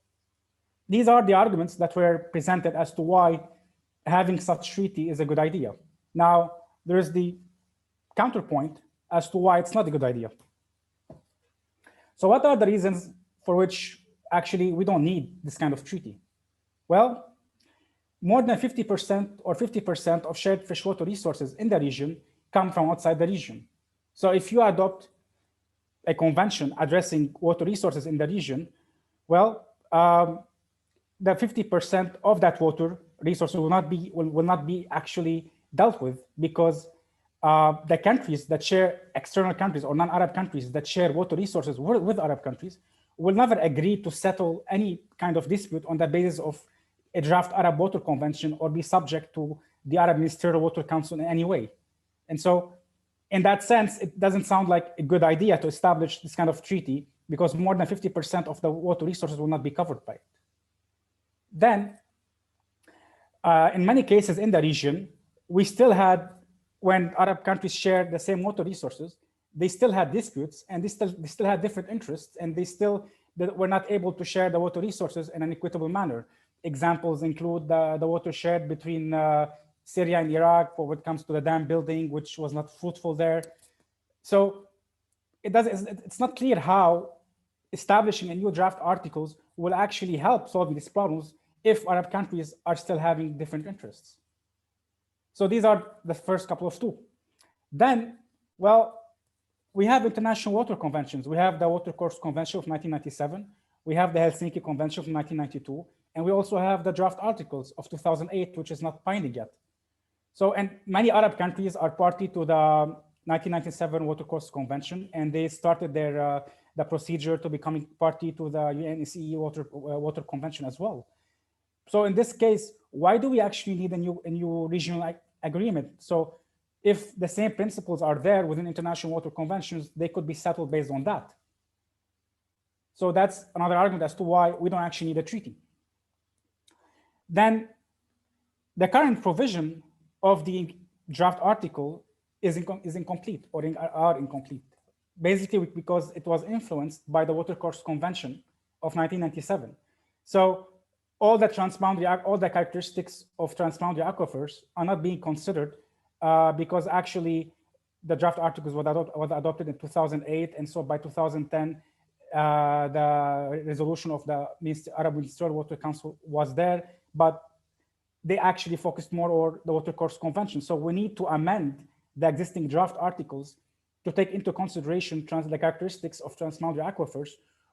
these are the arguments that were presented as to why having such treaty is a good idea. Now, there is the counterpoint as to why it's not a good idea. So what are the reasons for which actually we don't need this kind of treaty? Well, more than 50% or 50% of shared freshwater resources in the region come from outside the region. So if you adopt a convention addressing water resources in the region, well, the 50% of that water resources will not be actually dealt with, because the countries that share, external countries or non-Arab countries that share water resources with Arab countries will never agree to settle any kind of dispute on the basis of a draft Arab Water Convention or be subject to the Arab Ministerial Water Council in any way. And so in that sense, it doesn't sound like a good idea to establish this kind of treaty, because more than 50% of the water resources will not be covered by it. Then, in many cases in the region, we still had, when Arab countries shared the same water resources, they still had disputes, and they still had different interests, and they were not able to share the water resources in an equitable manner. Examples include the water shared between Syria and Iraq for what comes to the dam building, which was not fruitful there. So it's not clear how establishing a new draft articles will actually help solving these problems if Arab countries are still having different interests. So these are the first couple of two. Then, well, we have international water conventions. We have the Watercourse Convention of 1997. We have the Helsinki Convention of 1992. And we also have the draft articles of 2008, which is not binding yet. So, and many Arab countries are party to the 1997 Watercourse Convention, and they started their the procedure to becoming party to the UNECE Water Convention as well. So in this case, why do we actually need a new regional agreement? So if the same principles are there within international water conventions, they could be settled based on that. So that's another argument as to why we don't actually need a treaty. Then the current provision of the draft article is incomplete or are incomplete, basically because it was influenced by the Watercourse Convention of 1997. So all the characteristics of transboundary aquifers are not being considered because actually the draft articles was adopted in 2008, and so by 2010 the resolution of the Arab Ministerial Water Council was there, but they actually focused more on the Watercourse Convention. So we need to amend the existing draft articles to take into consideration the characteristics of transboundary aquifers,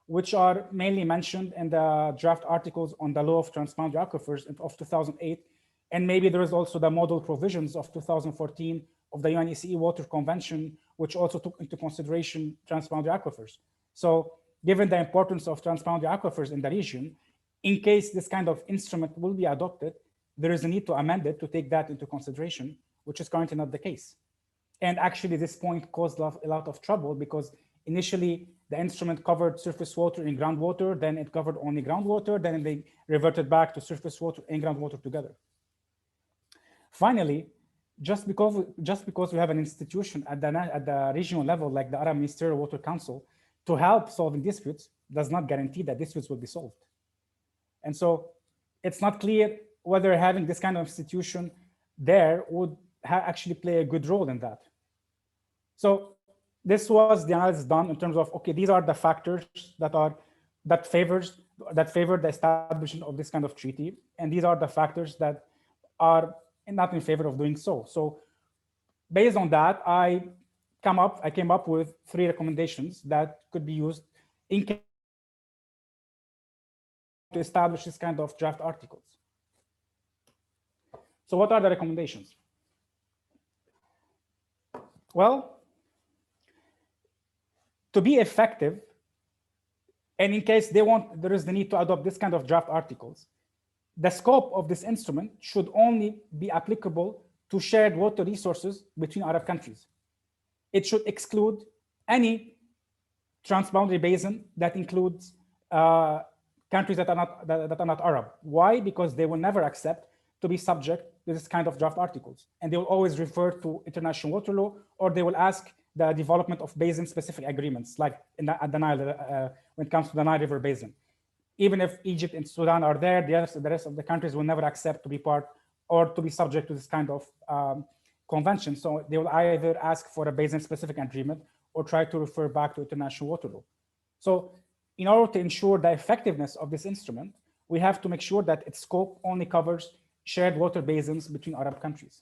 which are mainly mentioned in the draft articles on the law of transboundary aquifers of 2008. And maybe there is also the model provisions of 2014 of the UNECE Water Convention, which also took into consideration transboundary aquifers. So given the importance of transboundary aquifers in the region, in case this kind of instrument will be adopted, there is a need to amend it to take that into consideration, which is currently not the case. And actually this point caused a lot of trouble because initially the instrument covered surface water and groundwater, then it covered only groundwater, then they reverted back to surface water and groundwater together. Finally, just because we have an institution at the regional level, like the Arab Ministerial Water Council, to help solving disputes does not guarantee that disputes will be solved. And so it's not clear whether having this kind of institution there would actually play a good role in that. So this was the analysis done in terms of, okay, these are the factors that favor the establishment of this kind of treaty, and these are the factors that are not in favor of doing so. So based on that, I came up with 3 recommendations that could be used in case to establish this kind of draft articles. So what are the recommendations? Well, to be effective, and in case there is the need to adopt this kind of draft articles, the scope of this instrument should only be applicable to shared water resources between Arab countries. It should exclude any transboundary basin that includes countries that are not Arab. Why? Because they will never accept to be subject to this kind of draft articles, and they will always refer to international water law, or they will ask the development of basin-specific agreements, like at the Nile, when it comes to the Nile River Basin. Even if Egypt and Sudan are there, the rest of the countries will never accept to be part or to be subject to this kind of convention. So they will either ask for a basin-specific agreement or try to refer back to international water law. So in order to ensure the effectiveness of this instrument, we have to make sure that its scope only covers shared water basins between Arab countries.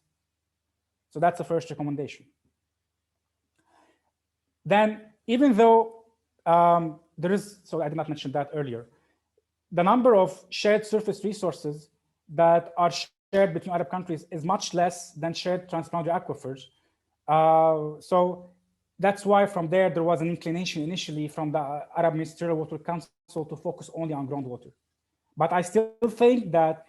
So that's the first recommendation. Then, even though there is, so I did not mention that earlier, the number of shared surface resources that are shared between Arab countries is much less than shared transboundary aquifers. So that's why from there was an inclination initially from the Arab Ministerial Water Council to focus only on groundwater. But I still think that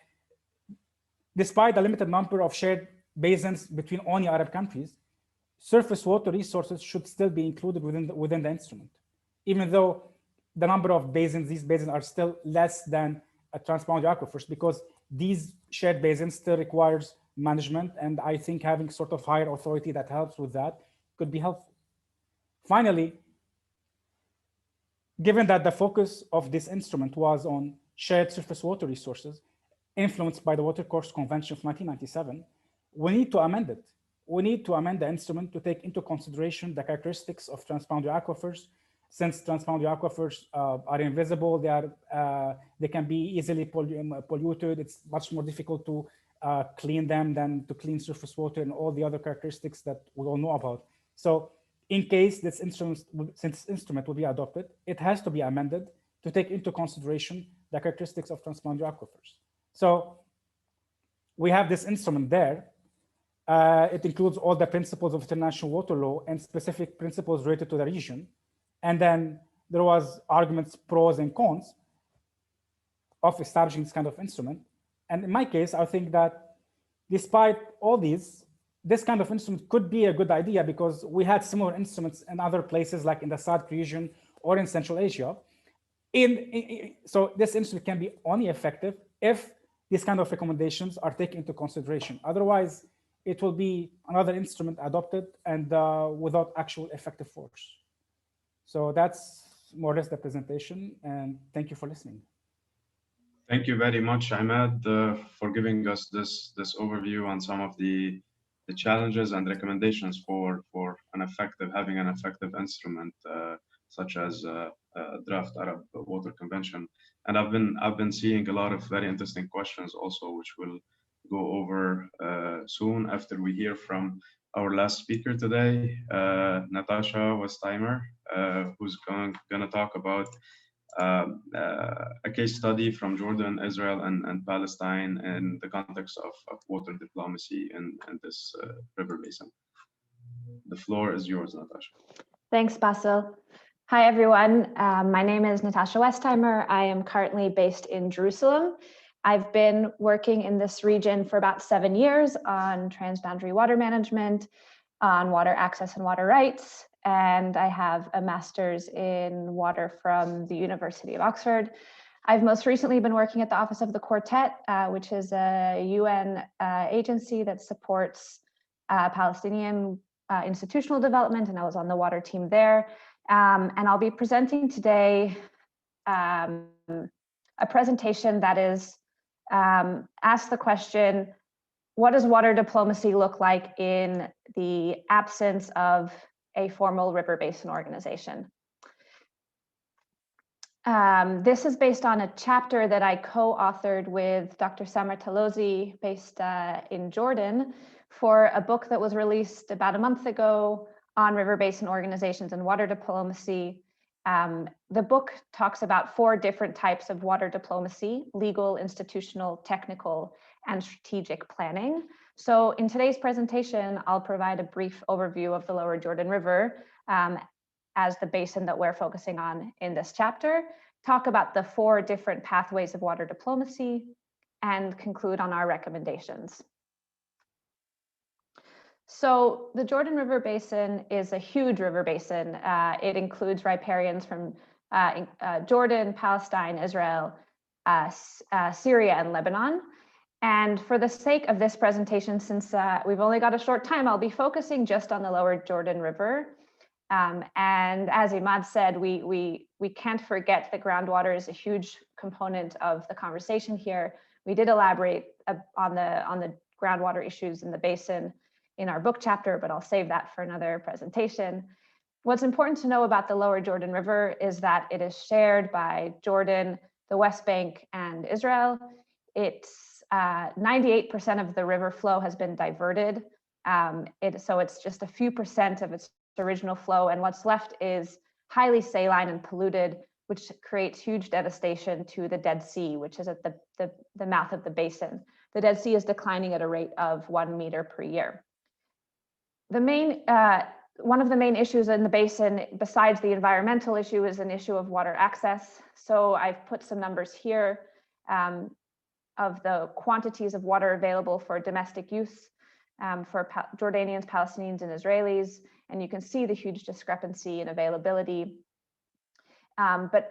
despite the limited number of shared basins between only Arab countries, surface water resources should still be included within the instrument, even though the number of basins, these basins are still less than transboundary aquifers, because these shared basins still requires management, and I think having sort of higher authority that helps with that could be helpful. Finally, given that the focus of this instrument was on shared surface water resources influenced by the Watercourse Convention of 1997, we need to amend it. We need to amend the instrument to take into consideration the characteristics of transboundary aquifers, since transboundary aquifers are invisible, they can be easily polluted. It's much more difficult to clean them than to clean surface water and all the other characteristics that we all know about. So in case this instrument, since this instrument will be adopted, it has to be amended to take into consideration the characteristics of transboundary aquifers. So we have this instrument there. It includes all the principles of international water law and specific principles related to the region. And then there was arguments, pros and cons of establishing this kind of instrument. And in my case, I think that despite all these, this kind of instrument could be a good idea because we had similar instruments in other places like in the SADC region or in Central Asia. So this instrument can be only effective if these kind of recommendations are taken into consideration. Otherwise, it will be another instrument adopted and without actual effective force. So that's more or less the presentation, and thank you for listening. Thank you very much, Ahmed, for giving us this overview on some of the challenges and recommendations for having an effective instrument such as Draft Arab Water Convention. And I've been seeing a lot of very interesting questions also, which we'll go over soon after we hear from our last speaker today, Natasha Westheimer, who's going to talk about a case study from Jordan, Israel, and Palestine in the context of water diplomacy in this river basin. The floor is yours, Natasha. Thanks, Basil. Hi, everyone. My name is Natasha Westheimer. I am currently based in Jerusalem. I've been working in this region for about 7 years on transboundary water management, on water access and water rights, and I have a master's in water from the University of Oxford. I've most recently been working at the Office of the Quartet, which is a UN agency that supports Palestinian institutional development, and I was on the water team there. And I'll be presenting today a presentation that is ask the question, what does water diplomacy look like in the absence of a formal river basin organization? This is based on a chapter that I co-authored with Dr. Samar Talozi, based in Jordan, for a book that was released about a month ago on river basin organizations and water diplomacy. The book talks about 4 different types of water diplomacy: legal, institutional, technical, and strategic planning. So in today's presentation, I'll provide a brief overview of the Lower Jordan River as the basin that we're focusing on in this chapter, talk about the 4 different pathways of water diplomacy, and conclude on our recommendations. So the Jordan River Basin is a huge river basin. It includes riparians from Jordan, Palestine, Israel, Syria, and Lebanon. And for the sake of this presentation, since we've only got a short time, I'll be focusing just on the Lower Jordan River. And as Imad said, we can't forget that groundwater is a huge component of the conversation here. We did elaborate on the groundwater issues in the basin in our book chapter, but I'll save that for another presentation. What's important to know about the Lower Jordan River is that it is shared by Jordan, the West Bank, and Israel. It's 98% of the river flow has been diverted. So it's just a few percent of its original flow, and what's left is highly saline and polluted, which creates huge devastation to the Dead Sea, which is at the mouth of the basin. The Dead Sea is declining at a rate of 1 meter per year. One of the main issues in the basin, besides the environmental issue, is an issue of water access. So I've put some numbers here of the quantities of water available for domestic use for Jordanians, Palestinians, and Israelis. And you can see the huge discrepancy in availability. But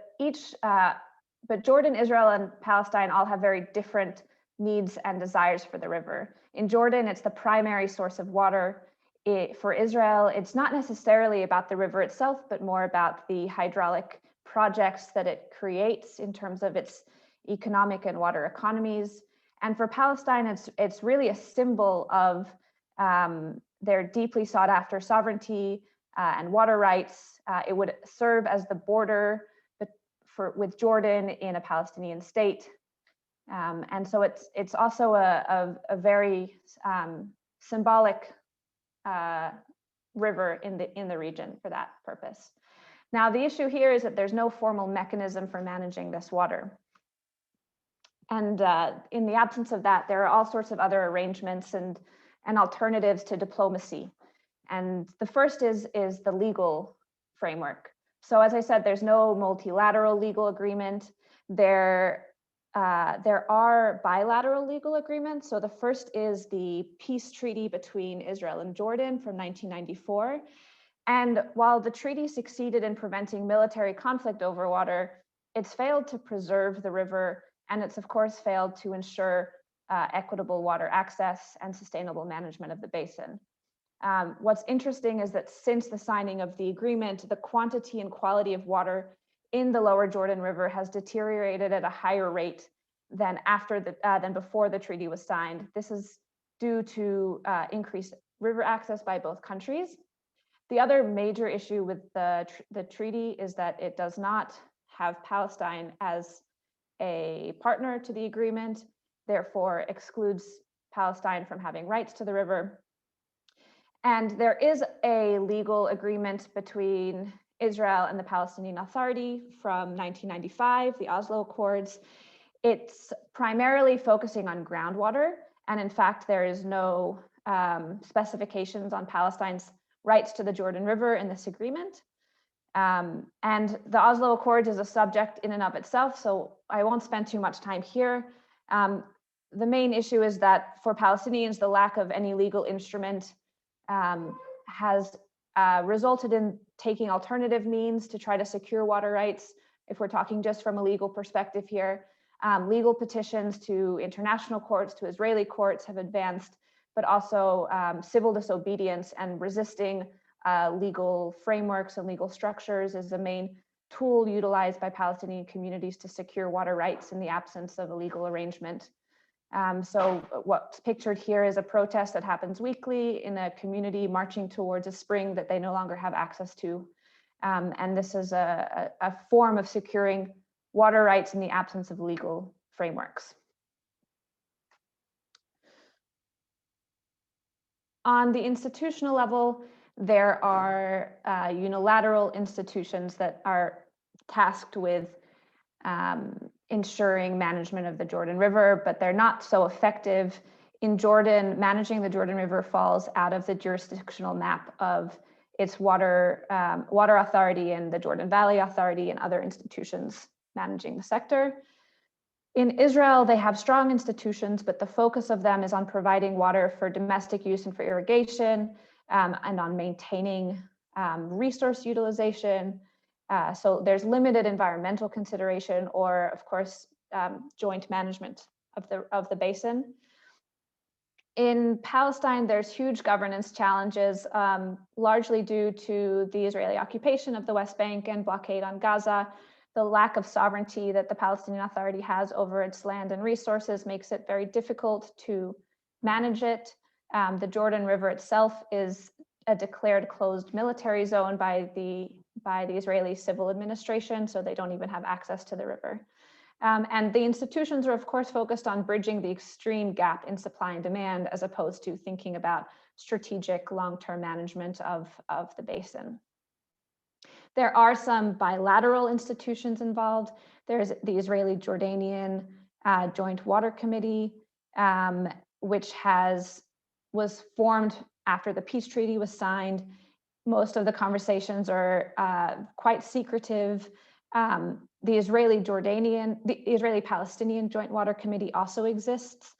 Jordan, Israel, and Palestine all have very different needs and desires for the river. In Jordan, it's the primary source of water. For Israel, it's not necessarily about the river itself, but more about the hydraulic projects that it creates in terms of its economic and water economies. And for Palestine, it's really a symbol of their deeply sought after sovereignty, and water rights. It would serve as the border with Jordan in a Palestinian state. And so it's also a very symbolic river in the region for that purpose. Now, the issue here is that there's no formal mechanism for managing this water. And in the absence of that, there are all sorts of other arrangements and alternatives to diplomacy. And the first is the legal framework. So as I said, there's no multilateral legal agreement. There are bilateral legal agreements. So the first is the peace treaty between Israel and Jordan from 1994. And while the treaty succeeded in preventing military conflict over water, it's failed to preserve the river, and it's of course failed to ensure equitable water access and sustainable management of the basin. What's interesting is that since the signing of the agreement, the quantity and quality of water in the lower Jordan River has deteriorated at a higher rate than before the treaty was signed. This is due to increased river access by both countries. The other major issue with the treaty is that it does not have Palestine as a partner to the agreement, therefore excludes Palestine from having rights to the river. And there is a legal agreement between Israel and the Palestinian Authority from 1995, the Oslo Accords. It's primarily focusing on groundwater. And in fact, there is no specifications on Palestine's rights to the Jordan River in this agreement. And the Oslo Accords is a subject in and of itself, so I won't spend too much time here. The main issue is that for Palestinians, the lack of any legal instrument has resulted in taking alternative means to try to secure water rights. If we're talking just from a legal perspective here, legal petitions to international courts, to Israeli courts have advanced, but also civil disobedience and resisting legal frameworks and legal structures is the main tool utilized by Palestinian communities to secure water rights in the absence of a legal arrangement. So what's pictured here is a protest that happens weekly in a community marching towards a spring that they no longer have access to. And this is a form of securing water rights in the absence of legal frameworks. On the institutional level, there are unilateral institutions that are tasked with ensuring management of the Jordan River, but they're not so effective. In Jordan, managing the Jordan River falls out of the jurisdictional map of its water authority and the Jordan Valley Authority and other institutions managing the sector. In Israel, they have strong institutions, but the focus of them is on providing water for domestic use and for irrigation, and on maintaining resource utilization. So there's limited environmental consideration or, of course, joint management of the basin. In Palestine, there's huge governance challenges, largely due to the Israeli occupation of the West Bank and blockade on Gaza. The lack of sovereignty that the Palestinian Authority has over its land and resources makes it very difficult to manage it. The Jordan River itself is a declared closed military zone by the Israeli civil administration, so they don't even have access to the river. And the institutions are, of course, focused on bridging the extreme gap in supply and demand, as opposed to thinking about strategic long-term management of the basin. There are some bilateral institutions involved. There's the Israeli-Jordanian Joint Water Committee, which was formed after the peace treaty was signed. Most of the conversations are quite secretive. The Israeli-Palestinian Joint Water Committee also exists.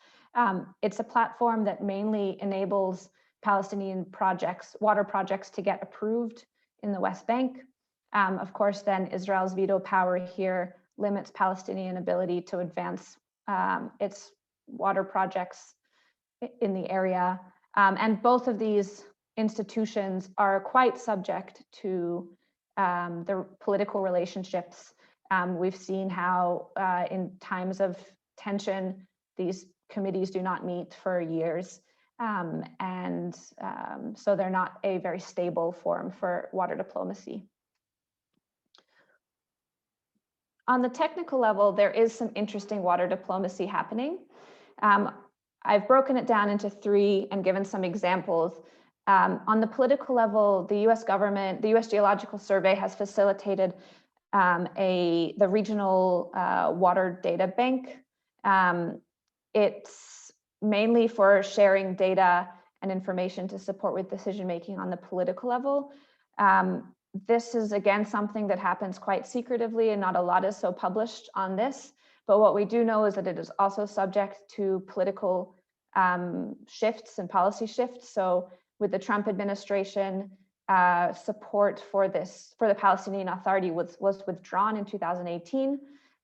It's a platform that mainly enables Palestinian water projects to get approved in the West Bank. Of course, then Israel's veto power here limits Palestinian ability to advance its water projects in the area. And both of these institutions are quite subject to the political relationships. We've seen how in times of tension, these committees do not meet for years. So they're not a very stable forum for water diplomacy. On the technical level, there is some interesting water diplomacy happening. I've broken it down into three and given some examples. On the political level, the US government, the US Geological Survey has facilitated the regional water data bank. It's mainly for sharing data and information to support with decision-making on the political level. This is, again, something that happens quite secretively, and not a lot is so published on this. But what we do know is that it is also subject to political shifts and policy shifts. So with the Trump administration, support for the Palestinian Authority was withdrawn in 2018.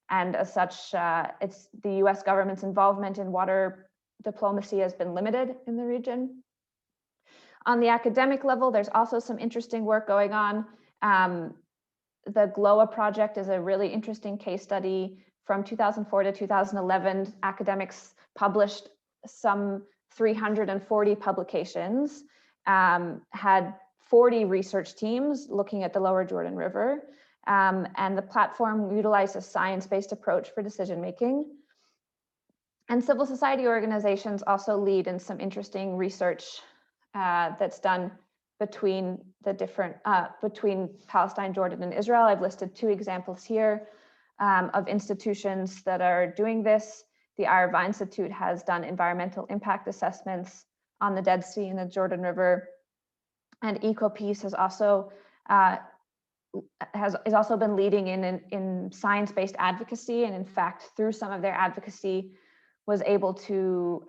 And as such, it's the US government's involvement in water diplomacy has been limited in the region. On the academic level, there's also some interesting work going on. The GLOA project is a really interesting case study. From 2004 to 2011, academics published some 340 publications, had 40 research teams looking at the lower Jordan River, and the platform utilized a science-based approach for decision-making. And civil society organizations also lead in some interesting research that's done between between Palestine, Jordan, and Israel. I've listed two examples here of institutions that are doing this. The IWRA Institute has done environmental impact assessments on the Dead Sea and the Jordan River, and EcoPeace has also been leading in science-based advocacy, and in fact, through some of their advocacy, was able to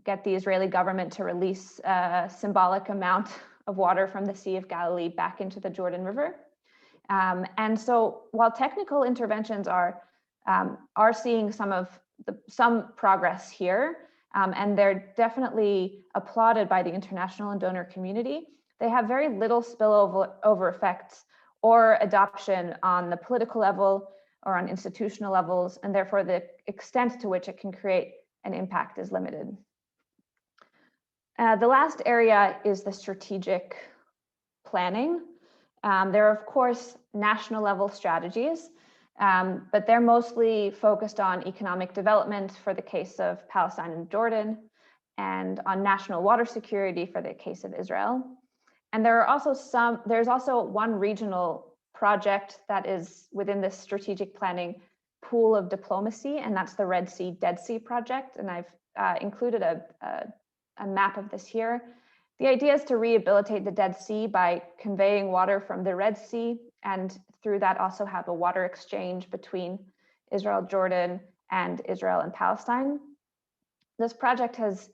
get the Israeli government to release a symbolic amount of water from the Sea of Galilee back into the Jordan River. And so while technical interventions are seeing some progress here, and they're definitely applauded by the international and donor community, they have very little spillover effects or adoption on the political level or on institutional levels, and therefore the extent to which it can create an impact is limited. The last area is the strategic planning. There are, of course, national level strategies, but they're mostly focused on economic development for the case of Palestine and Jordan, and on national water security for the case of Israel. And there's also one regional project that is within this strategic planning pool of diplomacy, and that's the Red Sea, Dead Sea project. And I've included a map of this here. The idea is to rehabilitate the Dead Sea by conveying water from the Red Sea, and through that also have a water exchange between Israel, Jordan, and Israel and Palestine. This project has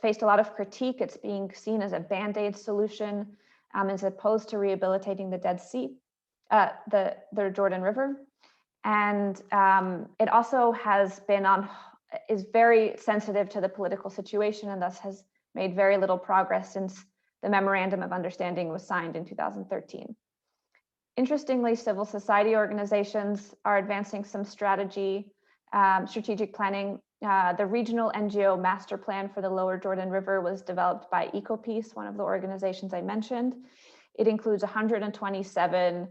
faced a lot of critique. It's being seen as a band-aid solution as opposed to rehabilitating the Dead Sea, the Jordan River. And it also is very sensitive to the political situation, and thus has made very little progress since the Memorandum of Understanding was signed in 2013. Interestingly, civil society organizations are advancing some strategic planning. The regional NGO master plan for the lower Jordan River was developed by EcoPeace, one of the organizations I mentioned. It includes 127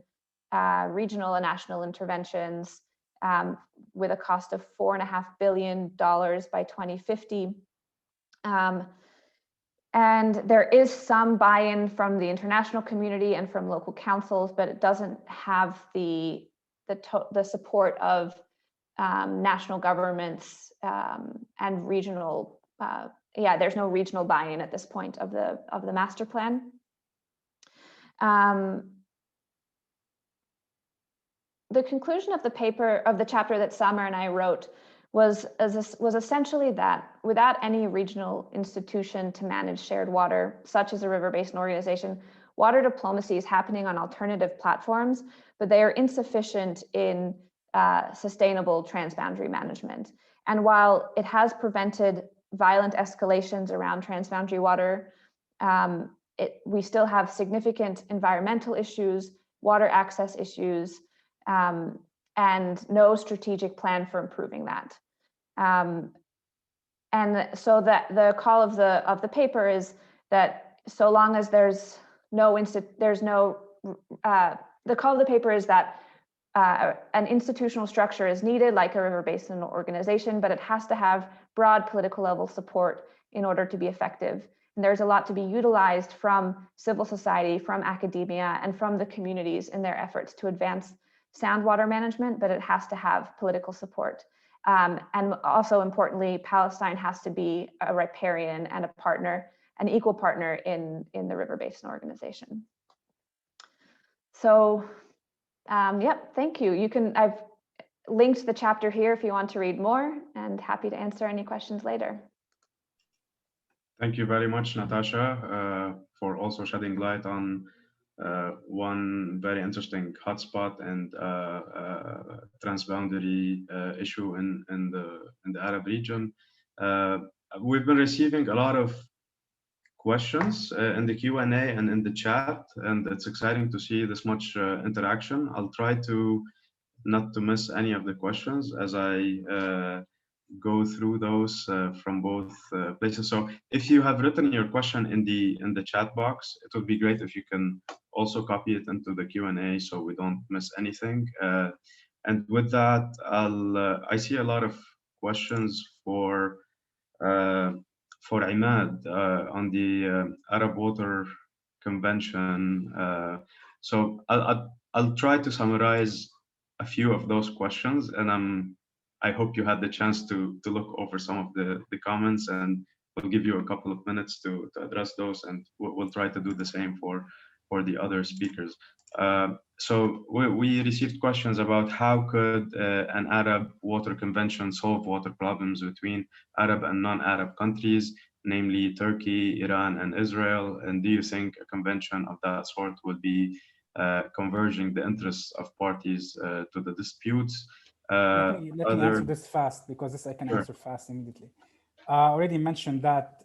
regional and national interventions, with a cost of $4.5 billion by 2050. And there is some buy-in from the international community and from local councils, but it doesn't have the support of national governments and regional. There's no regional buy-in at this point of the master plan. The conclusion of the chapter that Samer and I wrote was essentially that without any regional institution to manage shared water, such as a river basin organization, water diplomacy is happening on alternative platforms, but they are insufficient in sustainable transboundary management. And while it has prevented violent escalations around transboundary water, we still have significant environmental issues, water access issues, and no strategic plan for improving that. And so that the call of the paper is that so long as there's no the call of the paper is that an institutional structure is needed, like a river basin organization, but it has to have broad political level support in order to be effective. And there's a lot to be utilized from civil society, from academia, and from the communities in their efforts to advance sound water management, but it has to have political support. And also importantly, Palestine has to be a riparian and a partner, an equal partner in the River Basin Organization. So, yep, thank you. I've linked the chapter here if you want to read more, and happy to answer any questions later. Thank you very much, Natasha, for also shedding light on one very interesting hotspot and transboundary issue in the Arab region. We've been receiving a lot of questions in the Q&A and in the chat, and it's exciting to see this much interaction. I'll try to not to miss any of the questions as I go through those from both places. So if you have written your question in the chat box, it would be great if you can also copy it into the Q&A so we don't miss anything. And with that, I see a lot of questions for Imad on the Arab Water Convention. So I'll try to summarize a few of those questions, and I hope you had the chance to look over some of the comments, and we'll give you a couple of minutes to address those, and we'll try to do the same for the other speakers. So we received questions about how could an Arab Water Convention solve water problems between Arab and non-Arab countries, namely Turkey, Iran, and Israel, and do you think a convention of that sort would be converging the interests of parties to the disputes? Let me answer this fast, because this I can answer fast immediately. I already mentioned that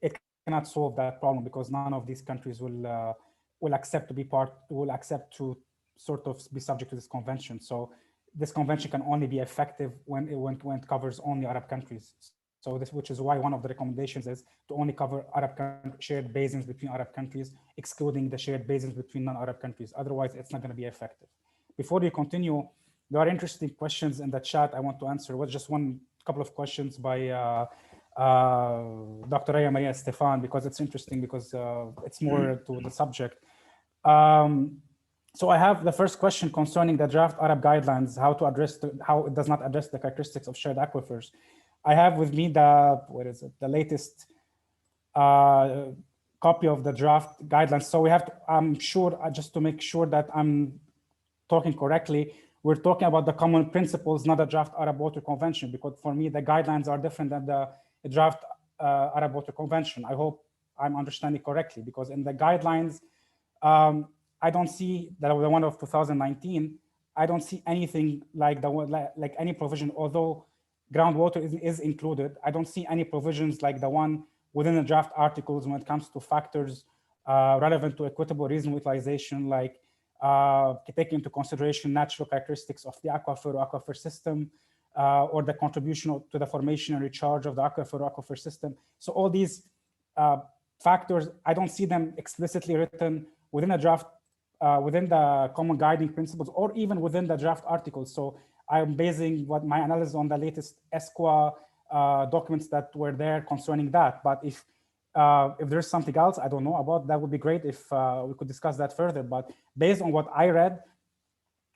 it cannot solve that problem because none of these countries will accept to be will accept to sort of be subject to this convention. So this convention can only be effective when it covers only Arab countries. So which is why one of the recommendations is to only cover shared basins between Arab countries, excluding the shared basins between non-Arab countries. Otherwise, it's not going to be effective. Before you continue, there are interesting questions in the chat I want to answer. Just couple of questions by Dr. Raya Maria Stefan, because it's interesting, because it's more to the subject. So I have the first question concerning the draft Arab guidelines, how it does not address the characteristics of shared aquifers. I have with me the latest copy of the draft guidelines. So we have to, I'm sure, just to make sure that I'm talking correctly, we're talking about the common principles, not the draft Arab Water Convention, because for me, the guidelines are different than the draft Arab Water Convention. I hope I'm understanding correctly, because in the guidelines, I don't see the one of 2019. I don't see anything like like any provision, although groundwater is included. I don't see any provisions like the one within the draft articles when it comes to factors relevant to equitable reasonable utilization, like taking into consideration natural characteristics of the aquifer or aquifer system, or the contribution to the formation and recharge of the aquifer or aquifer system. So all these factors, I don't see them explicitly written within a draft, within the common guiding principles, or even within the draft articles. So I'm basing my analysis on the latest ESQA documents that were there concerning that. But if there's something else I don't know about, that would be great if we could discuss that further. But based on what I read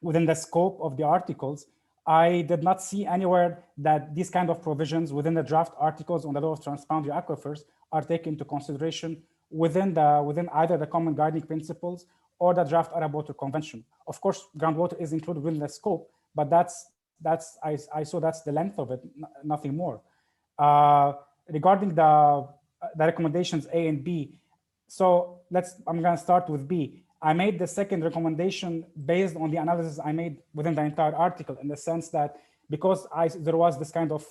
within the scope of the articles, I did not see anywhere that these kind of provisions within the draft articles on the law of transboundary aquifers are taken into consideration within either the common guiding principles or the draft Arab Water Convention. Of course, groundwater is included within the scope, but I saw that's the length of it, nothing more. Regarding the recommendations A and B, so I'm going to start with B. I made the second recommendation based on the analysis I made within the entire article, in the sense that because there was this kind of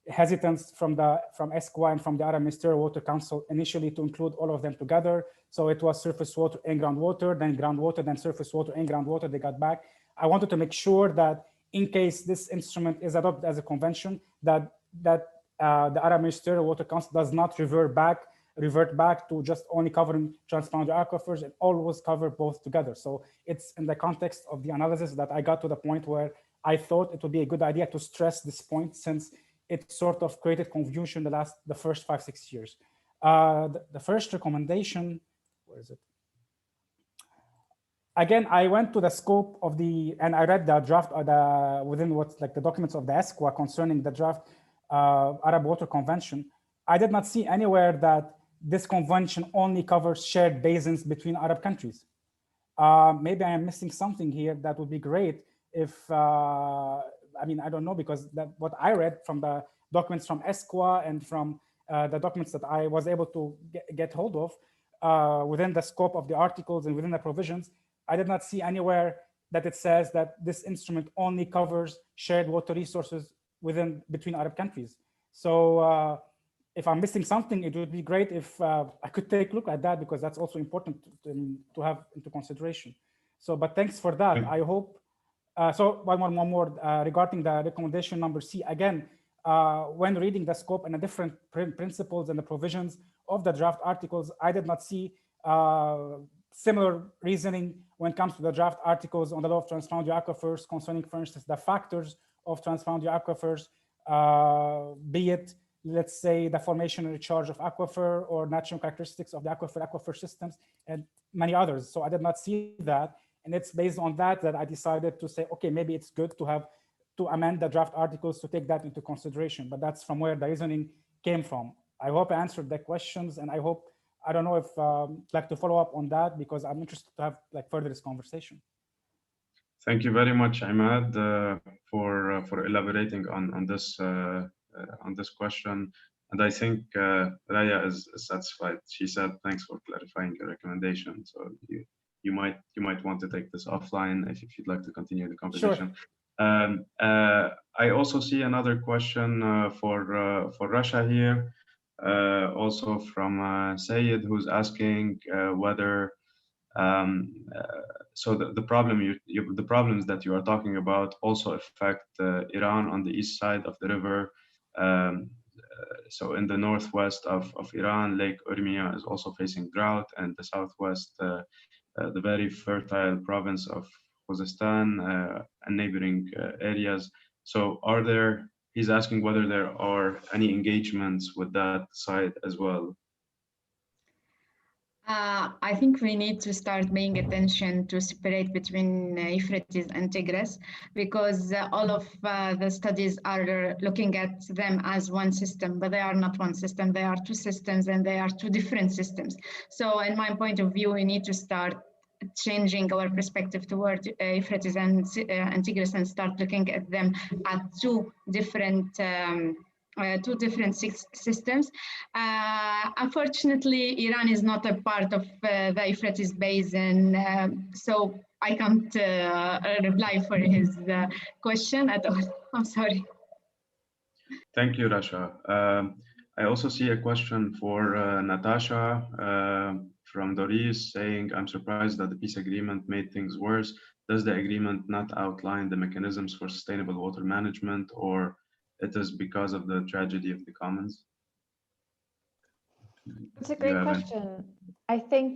hesitance from ESQA and from the Arab Ministerial Water Council initially to include all of them together. So it was surface water and groundwater, then surface water and groundwater, they got back. I wanted to make sure that in case this instrument is adopted as a convention, that the Arab Ministerial Water Council does not revert back to just only covering transboundary aquifers, and always cover both together. So it's in the context of the analysis that I got to the point where I thought it would be a good idea to stress this point, since it sort of created confusion the first 5-6 years. The first recommendation, where is it? Again, I went to the scope of and I read the draft within what's like the documents of the ESCWA concerning the draft Arab Water Convention. I did not see anywhere that this convention only covers shared basins between Arab countries. Maybe I am missing something here. That would be great if, I mean, I don't know, because what I read from the documents from ESCWA and from the documents that I was able to get hold of within the scope of the articles and within the provisions, I did not see anywhere that it says that this instrument only covers shared water resources between Arab countries. So if I'm missing something, it would be great if I could take a look at that, because that's also important to have into consideration. So, but thanks for that. I hope. So one more regarding the recommendation number C. Again, when reading the scope and the different principles and the provisions of the draft articles, I did not see similar reasoning when it comes to the draft articles on the law of transboundary aquifers concerning, for instance, the factors of transboundary aquifers, be it, let's say, the formation and recharge of aquifer or natural characteristics of the aquifer systems, and many others. So I did not see that. And it's based on that I decided to say, okay, maybe it's good to amend the draft articles to take that into consideration. But that's from where the reasoning came from. I hope I answered the questions, and I hope, I don't know if like to follow up on that, because I'm interested to have like further this conversation. Thank you very much, Ahmad, for elaborating on this question. And I think Raya is satisfied. She said, "Thanks for clarifying your recommendation." So you might want to take this offline if you'd like to continue the conversation. Sure. I also see another question for Russia here, also from Sayed, who's asking whether. So the problems that you are talking about also affect Iran on the east side of the river. So in the northwest of Iran, Lake Urmia is also facing drought, and the southwest, the very fertile province of Khuzestan and neighboring areas. So he's asking whether there are any engagements with that side as well. I think we need to start paying attention to separate between Euphrates and Tigris, because all of the studies are looking at them as one system, but they are not one system. They are two systems, and they are two different systems. So in my point of view, we need to start changing our perspective toward Euphrates and Tigris, and start looking at them at two different systems. Unfortunately, Iran is not a part of the Euphrates Basin, so I can't reply for his question at all. I'm sorry. Thank you, Rasha. I also see a question for Natasha from Doris saying, "I'm surprised that the peace agreement made things worse. Does the agreement not outline the mechanisms for sustainable water management, or it is because of the tragedy of the commons?" It's a great question. I think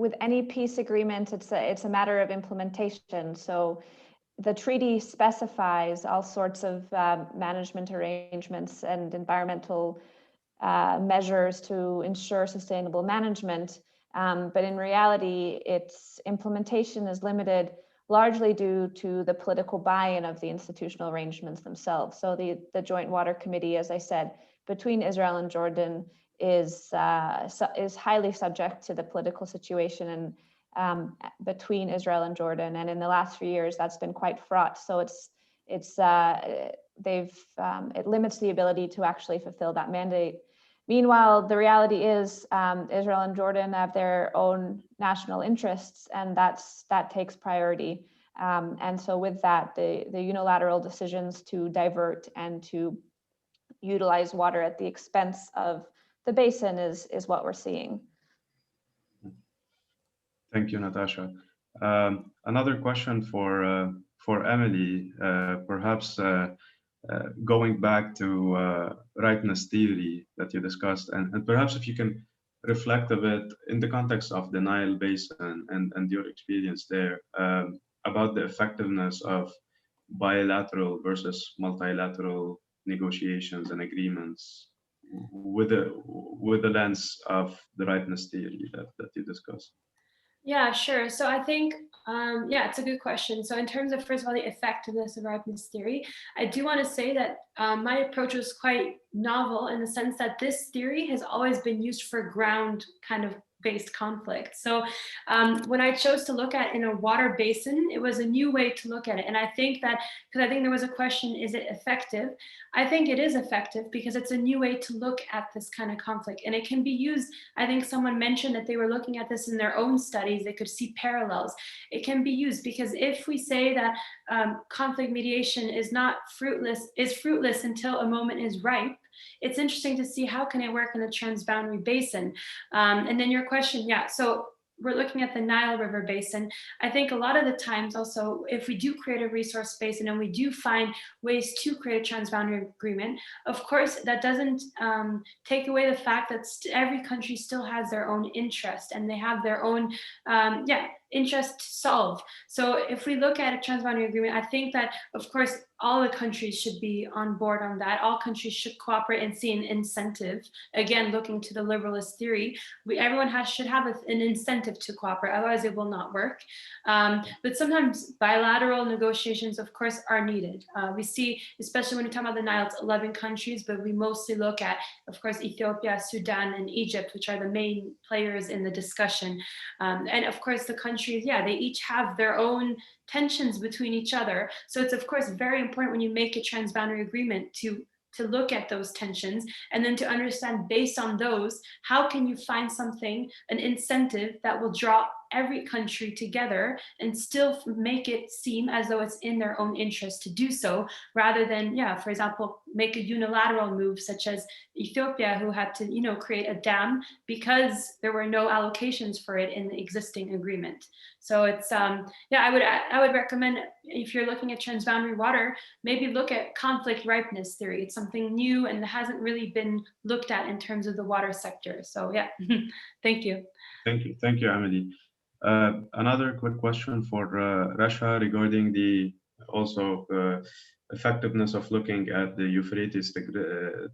with any peace agreement, it's a matter of implementation. So the treaty specifies all sorts of management arrangements and environmental measures to ensure sustainable management. But in reality, its implementation is limited largely due to the political buy-in of the institutional arrangements themselves. So the Joint Water Committee, as I said, between Israel and Jordan is highly subject to the political situation and between Israel and Jordan. And in the last few years, that's been quite fraught. So it limits the ability to actually fulfill that mandate. Meanwhile, the reality is Israel and Jordan have their own national interests, and that takes priority. And so with that, the unilateral decisions to divert and to utilize water at the expense of the basin is what we're seeing. Thank you, Natasha. Another question for Emily, perhaps going back to ripeness theory that you discussed, and perhaps if you can reflect a bit in the context of the Nile Basin and your experience there about the effectiveness of bilateral versus multilateral negotiations and agreements with the lens of the ripeness theory that you discussed. Yeah, sure. So I think, yeah, it's a good question. So in terms of, first of all, the effectiveness of ripeness theory, I do want to say that my approach was quite novel in the sense that this theory has always been used for ground kind of based conflict. So when I chose to look at in a water basin, it was a new way to look at it. And I think that, because I think there was a question, is it effective? I think it is effective because it's a new way to look at this kind of conflict. And it can be used, I think someone mentioned that they were looking at this in their own studies, they could see parallels. It can be used because if we say that conflict mediation is fruitless until a moment is ripe, it's interesting to see how can it work in the Transboundary Basin. And then your question, yeah, so we're looking at the Nile River Basin. I think a lot of the times also, if we do create a resource basin and we do find ways to create a transboundary agreement, of course, that doesn't take away the fact that every country still has their own interest and they have their own, interest to solve. So if we look at a transboundary agreement, I think that, of course, all the countries should be on board on that. All countries should cooperate and see an incentive. Again, looking to the liberalist theory, everyone should have an incentive to cooperate, otherwise it will not work. But sometimes bilateral negotiations, of course, are needed. We see, especially when we talk about the Nile, it's 11 countries, but we mostly look at, of course, Ethiopia, Sudan, and Egypt, which are the main players in the discussion. And of course, the countries, they each have their own tensions between each other. So it's of course very important when you make a transboundary agreement to look at those tensions and then to understand based on those, how can you find something, an incentive that will draw every country together and still make it seem as though it's in their own interest to do so, rather than, for example, make a unilateral move such as Ethiopia, who had to, create a dam because there were no allocations for it in the existing agreement. So it's, I would recommend, if you're looking at transboundary water, maybe look at conflict ripeness theory. It's something new and hasn't really been looked at in terms of the water sector. So yeah, thank you. Thank you, Amelie. Another quick question for Rasha regarding the effectiveness of looking at the Euphrates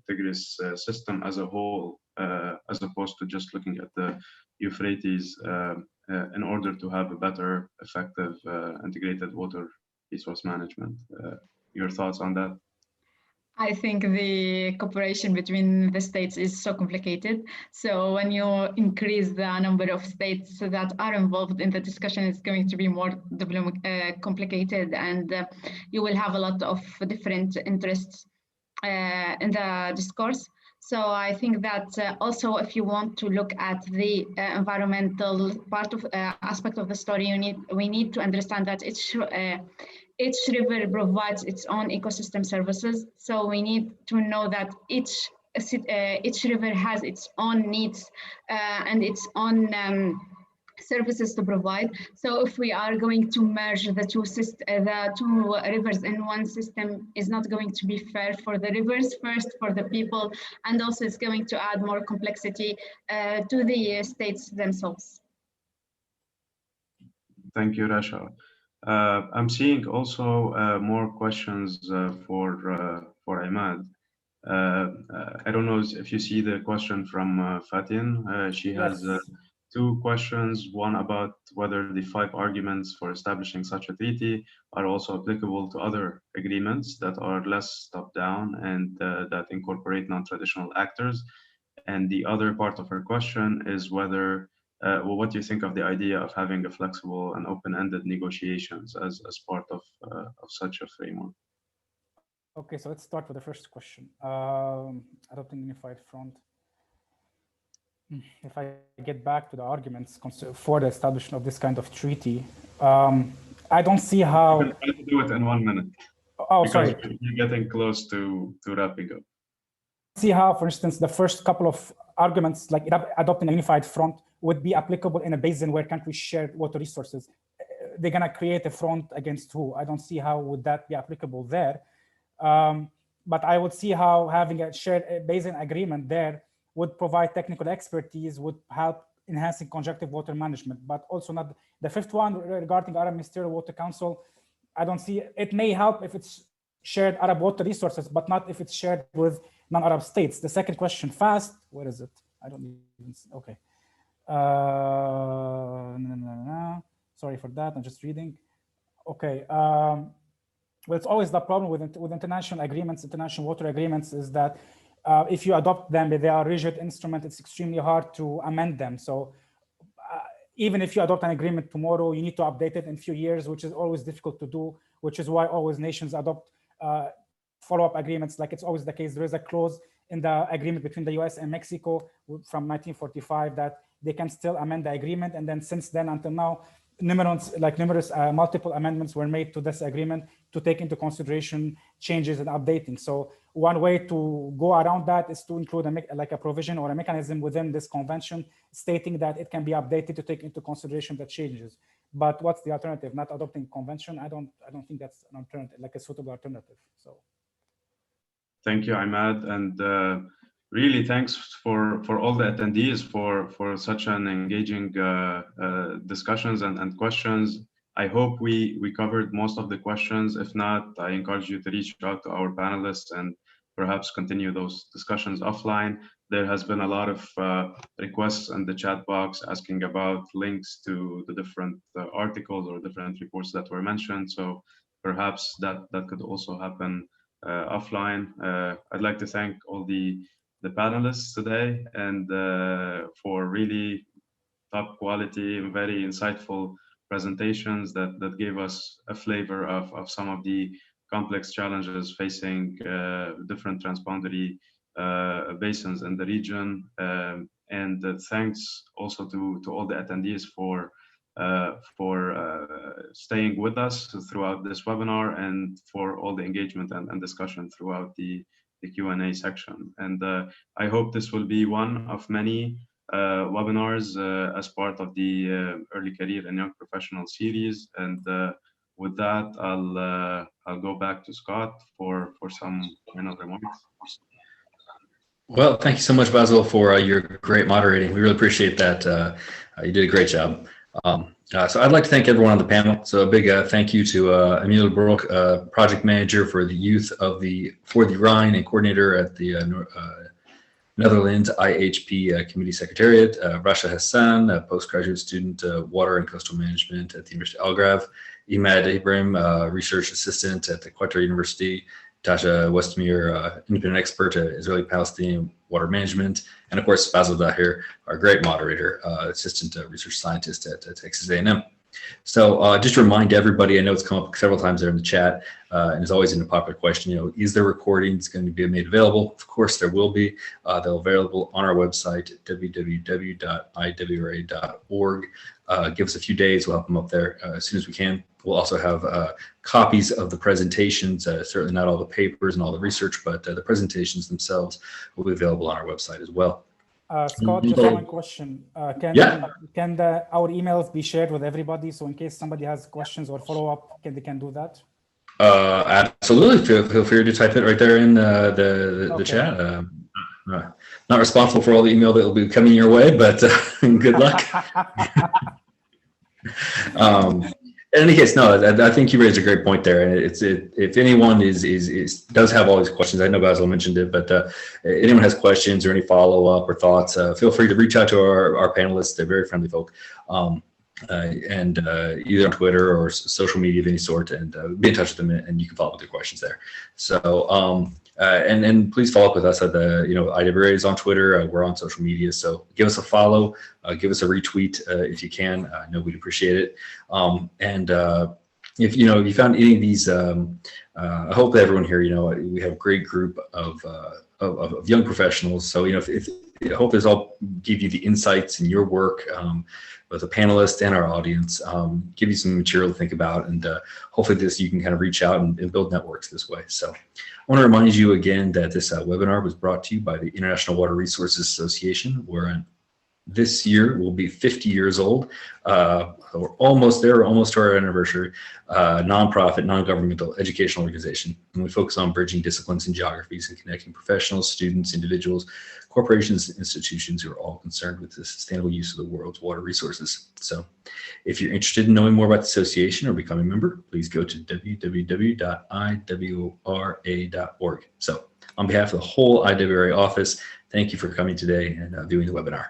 Tigris system as a whole, as opposed to just looking at the Euphrates in order to have a better, effective, integrated water resource management. Your thoughts on that? I think the cooperation between the states is so complicated. So when you increase the number of states that are involved in the discussion, it's going to be more complicated, and you will have a lot of different interests in the discourse. So I think that also, if you want to look at the environmental part of aspect of the story, we need to understand that each river provides its own ecosystem services. So we need to know that each river has its own needs and its own services to provide. So if we are going to merge the two rivers in one system, is not going to be fair for the rivers, first for the people, and also it's going to add more complexity to the states themselves. Thank you, Rasha. I'm seeing also more questions for Imad. I don't know if you see the question from Fatin. She has two questions, one about whether the 5 arguments for establishing such a treaty are also applicable to other agreements that are less top-down and that incorporate non-traditional actors. And the other part of her question is whether, what do you think of the idea of having a flexible and open-ended negotiations as part of such a framework? Okay, so let's start with the first question. Adopting unified front. If I get back to the arguments for the establishment of this kind of treaty, I don't see how. You can try to do it in 1 minute. Oh, because sorry. You're getting close to wrapping up. See how, for instance, the first couple of arguments, like adopting a unified front, would be applicable in a basin where countries share water resources. They're going to create a front against who? I don't see how would that be applicable there. but I would see how having a shared basin agreement there would provide technical expertise, would help enhancing conjunctive water management, but also not the fifth one regarding Arab Ministerial Water Council. I don't see it may help if it's shared Arab water resources, but not if it's shared with non-Arab states. The second question, fast, where is it? I don't even see, okay. Sorry for that, I'm just reading. Okay, well, it's always the problem with international agreements, international water agreements, is that if you adopt them, they are rigid instrument, it's extremely hard to amend them. So even if you adopt an agreement tomorrow, you need to update it in a few years, which is always difficult to do, which is why always nations adopt follow-up agreements. Like it's always the case. There is a clause in the agreement between the US and Mexico from 1945 that they can still amend the agreement. And then since then until now, numerous multiple amendments were made to this agreement to take into consideration changes and updating. So one way to go around that is to include a provision or a mechanism within this convention stating that it can be updated to take into consideration the changes. But what's the alternative? Not adopting convention? I don't think that's an alternative, like a suitable alternative. So thank you, Ahmad, and really thanks for all the attendees for such an engaging discussions and questions. I hope we covered most of the questions. If not, I encourage you to reach out to our panelists and perhaps continue those discussions offline. There has been a lot of requests in the chat box asking about links to the different articles or different reports that were mentioned. So perhaps that could also happen offline. I'd like to thank all the panelists today and for really top quality and very insightful presentations that gave us a flavor of some of the complex challenges facing different transboundary basins in the region. And thanks also to all the attendees for staying with us throughout this webinar and for all the engagement and discussion throughout the Q&A section. And I hope this will be one of many webinars as part of the Early Career and Young Professional series. And with that, I'll go back to Scott for some final remarks. Well, thank you so much, Basil, for your great moderating. We really appreciate that. You did a great job. So I'd like to thank everyone on the panel. So a big thank you to Emile Broek, project manager for the youth of for the Rhine and coordinator at the Netherlands IHP Committee Secretariat, Rasha Hassan, a postgraduate student, water and coastal management at the University of Algarve, Imad Ibrahim, research assistant at the Qatar University, Tasha Westmere, independent expert at Israeli-Palestinian water management, and of course Basil Dahir, our great moderator, assistant research scientist at Texas A&M. So just to remind everybody, I know it's come up several times there in the chat, and it's always in a popular question, is the recordings going to be made available? Of course there will be. They're available on our website, www.iwra.org. Give us a few days, we'll have them up there as soon as we can. We'll also have copies of the presentations, certainly not all the papers and all the research, but the presentations themselves will be available on our website as well. Scott, just one question. Can our emails be shared with everybody? So in case somebody has questions or follow-up, they can do that? Absolutely. Feel free to type it right there in the chat. Not responsible for all the email that will be coming your way, but good luck. In any case, no, I think you raised a great point there. And if anyone does have all these questions, I know Basil mentioned it, but anyone has questions or any follow-up or thoughts, feel free to reach out to our panelists. They're very friendly folk, and either on Twitter or social media of any sort, and be in touch with them, and you can follow up with your questions there. So, and please follow up with us at the, IWRA is on Twitter. We're on social media, so give us a follow, give us a retweet if you can. I know we'd appreciate it. And if you found any of these, I hope that everyone here, we have a great group of young professionals. So I hope this all give you the insights in your work, with the panelists and our audience, give you some material to think about, and hopefully you can kind of reach out and build networks this way. So I want to remind you again that this webinar was brought to you by the International Water Resources Association. We're an this year will be 50 years old. We're almost there, almost to our anniversary. Nonprofit, non-governmental educational organization. And we focus on bridging disciplines and geographies and connecting professionals, students, individuals, corporations, and institutions who are all concerned with the sustainable use of the world's water resources. So if you're interested in knowing more about the association or becoming a member, please go to www.iwra.org. So on behalf of the whole IWRA office, thank you for coming today and viewing the webinar.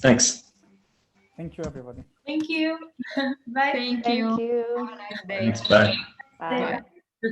Thanks. Thank you, everybody. Thank you. Bye. Thank Thank you. you. Have a nice day. Thanks. Bye. Bye. Bye.